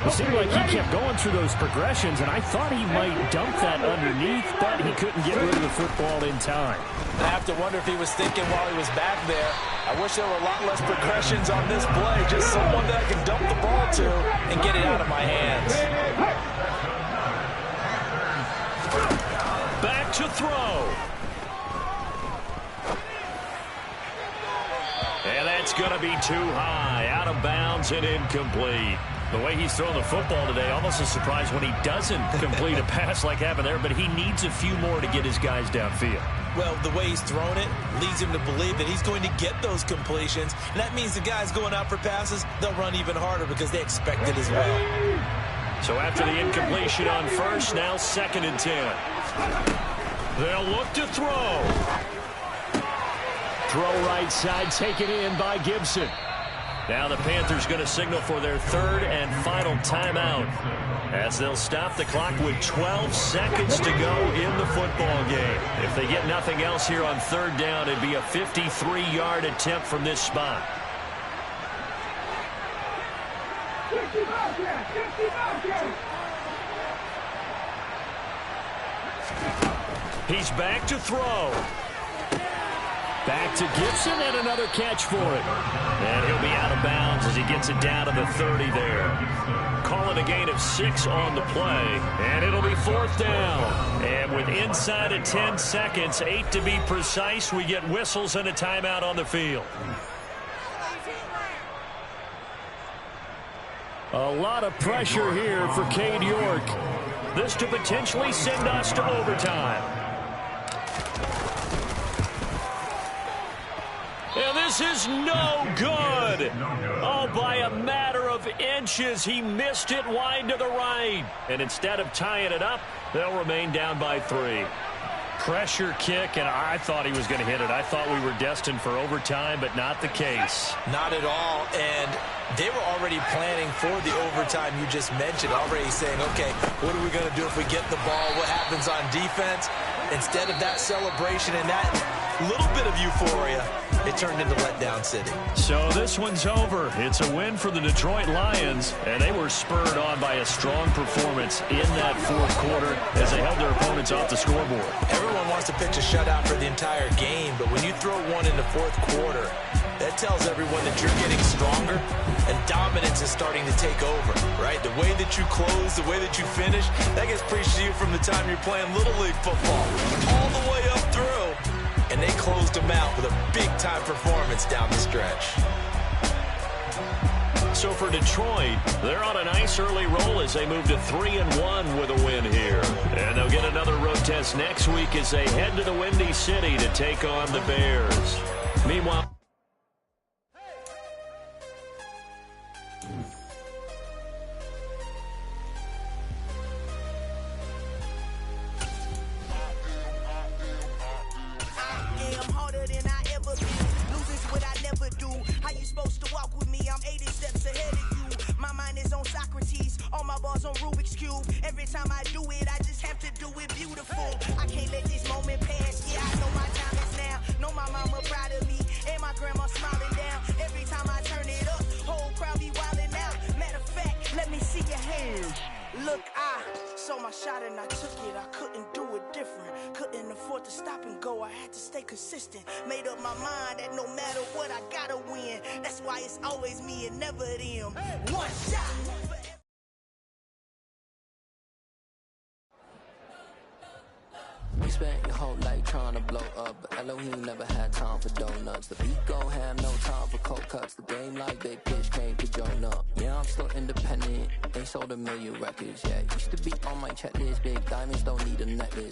It seemed like he kept going through those progressions, and I thought he might dump that underneath, but he couldn't get rid of the football in time. I have to wonder if he was thinking while he was back there, I wish there were a lot less progressions on this play, just someone that I can dump the ball to and get it out of my hands. Back to throw. And that's going to be too high, out of bounds and incomplete. The way he's throwing the football today, almost a surprise when he doesn't complete a pass like happened there, but he needs a few more to get his guys downfield. Well, the way he's thrown it leads him to believe that he's going to get those completions. And that means the guys going out for passes, they'll run even harder because they expect it as well. So after the incompletion on first, now 2nd and 10. They'll look to throw. Throw right side, taken in by Gibson. Now the Panthers going to signal for their 3rd and final timeout as they'll stop the clock with 12 seconds to go in the football game. If they get nothing else here on 3rd down, it'd be a 53-yard attempt from this spot. He's back to throw. Back to Gibson and another catch for it. And he'll be out of bounds as he gets it down to the 30 there. Call it a gain of 6 on the play. And it'll be 4th down. And with inside of 10 seconds, 8 to be precise, we get whistles and a timeout on the field. A lot of pressure here for Cade York. This to potentially send us to overtime. And this is no good. Oh, by a matter of inches, he missed it wide to the right. And instead of tying it up, they'll remain down by 3. Pressure kick, and I thought he was going to hit it. I thought we were destined for overtime, but not the case. Not at all, and they were already planning for the overtime you just mentioned, already saying, okay, what are we going to do if we get the ball? What happens on defense? Instead of that celebration and that little bit of euphoria, it turned into letdown city. So this one's over. It's a win for the Detroit Lions, and they were spurred on by a strong performance in that 4th quarter as they held their opponents off the scoreboard. Everyone wants to pitch a shutout for the entire game, but when you throw one in the 4th quarter, that tells everyone that you're getting stronger and dominance is starting to take over, right? The way that you close, the way that you finish, that gets preached to you from the time you're playing Little League football all the way up through. And they closed them out with a big-time performance down the stretch. So for Detroit, they're on a nice early roll as they move to 3-1 with a win here. And they'll get another road test next week as they head to the Windy City to take on the Bears. Meanwhile, on Rubik's Cube. Every time I do it, I just have to do it beautiful. I can't let this moment pass. Yeah, I know my time is now. Know my mama proud of me, and my grandma smiling down. Every time I turn it up, whole crowd be wilding out. Matter of fact, let me see your hands. Look, I saw my shot and I took it. I couldn't do it different. Couldn't afford to stop and go. I had to stay consistent. Made up my mind that no matter what, I gotta win. That's why it's always me and never them. One shot. spent your whole life trying to blow up, but Elohim never had time for donuts. The beat gon' have no time for cold cuts. The game like Big Pitch came to join up. Yeah, I'm still independent, ain't sold a million records yet. Used to be on my checklist, big diamonds don't need a necklace.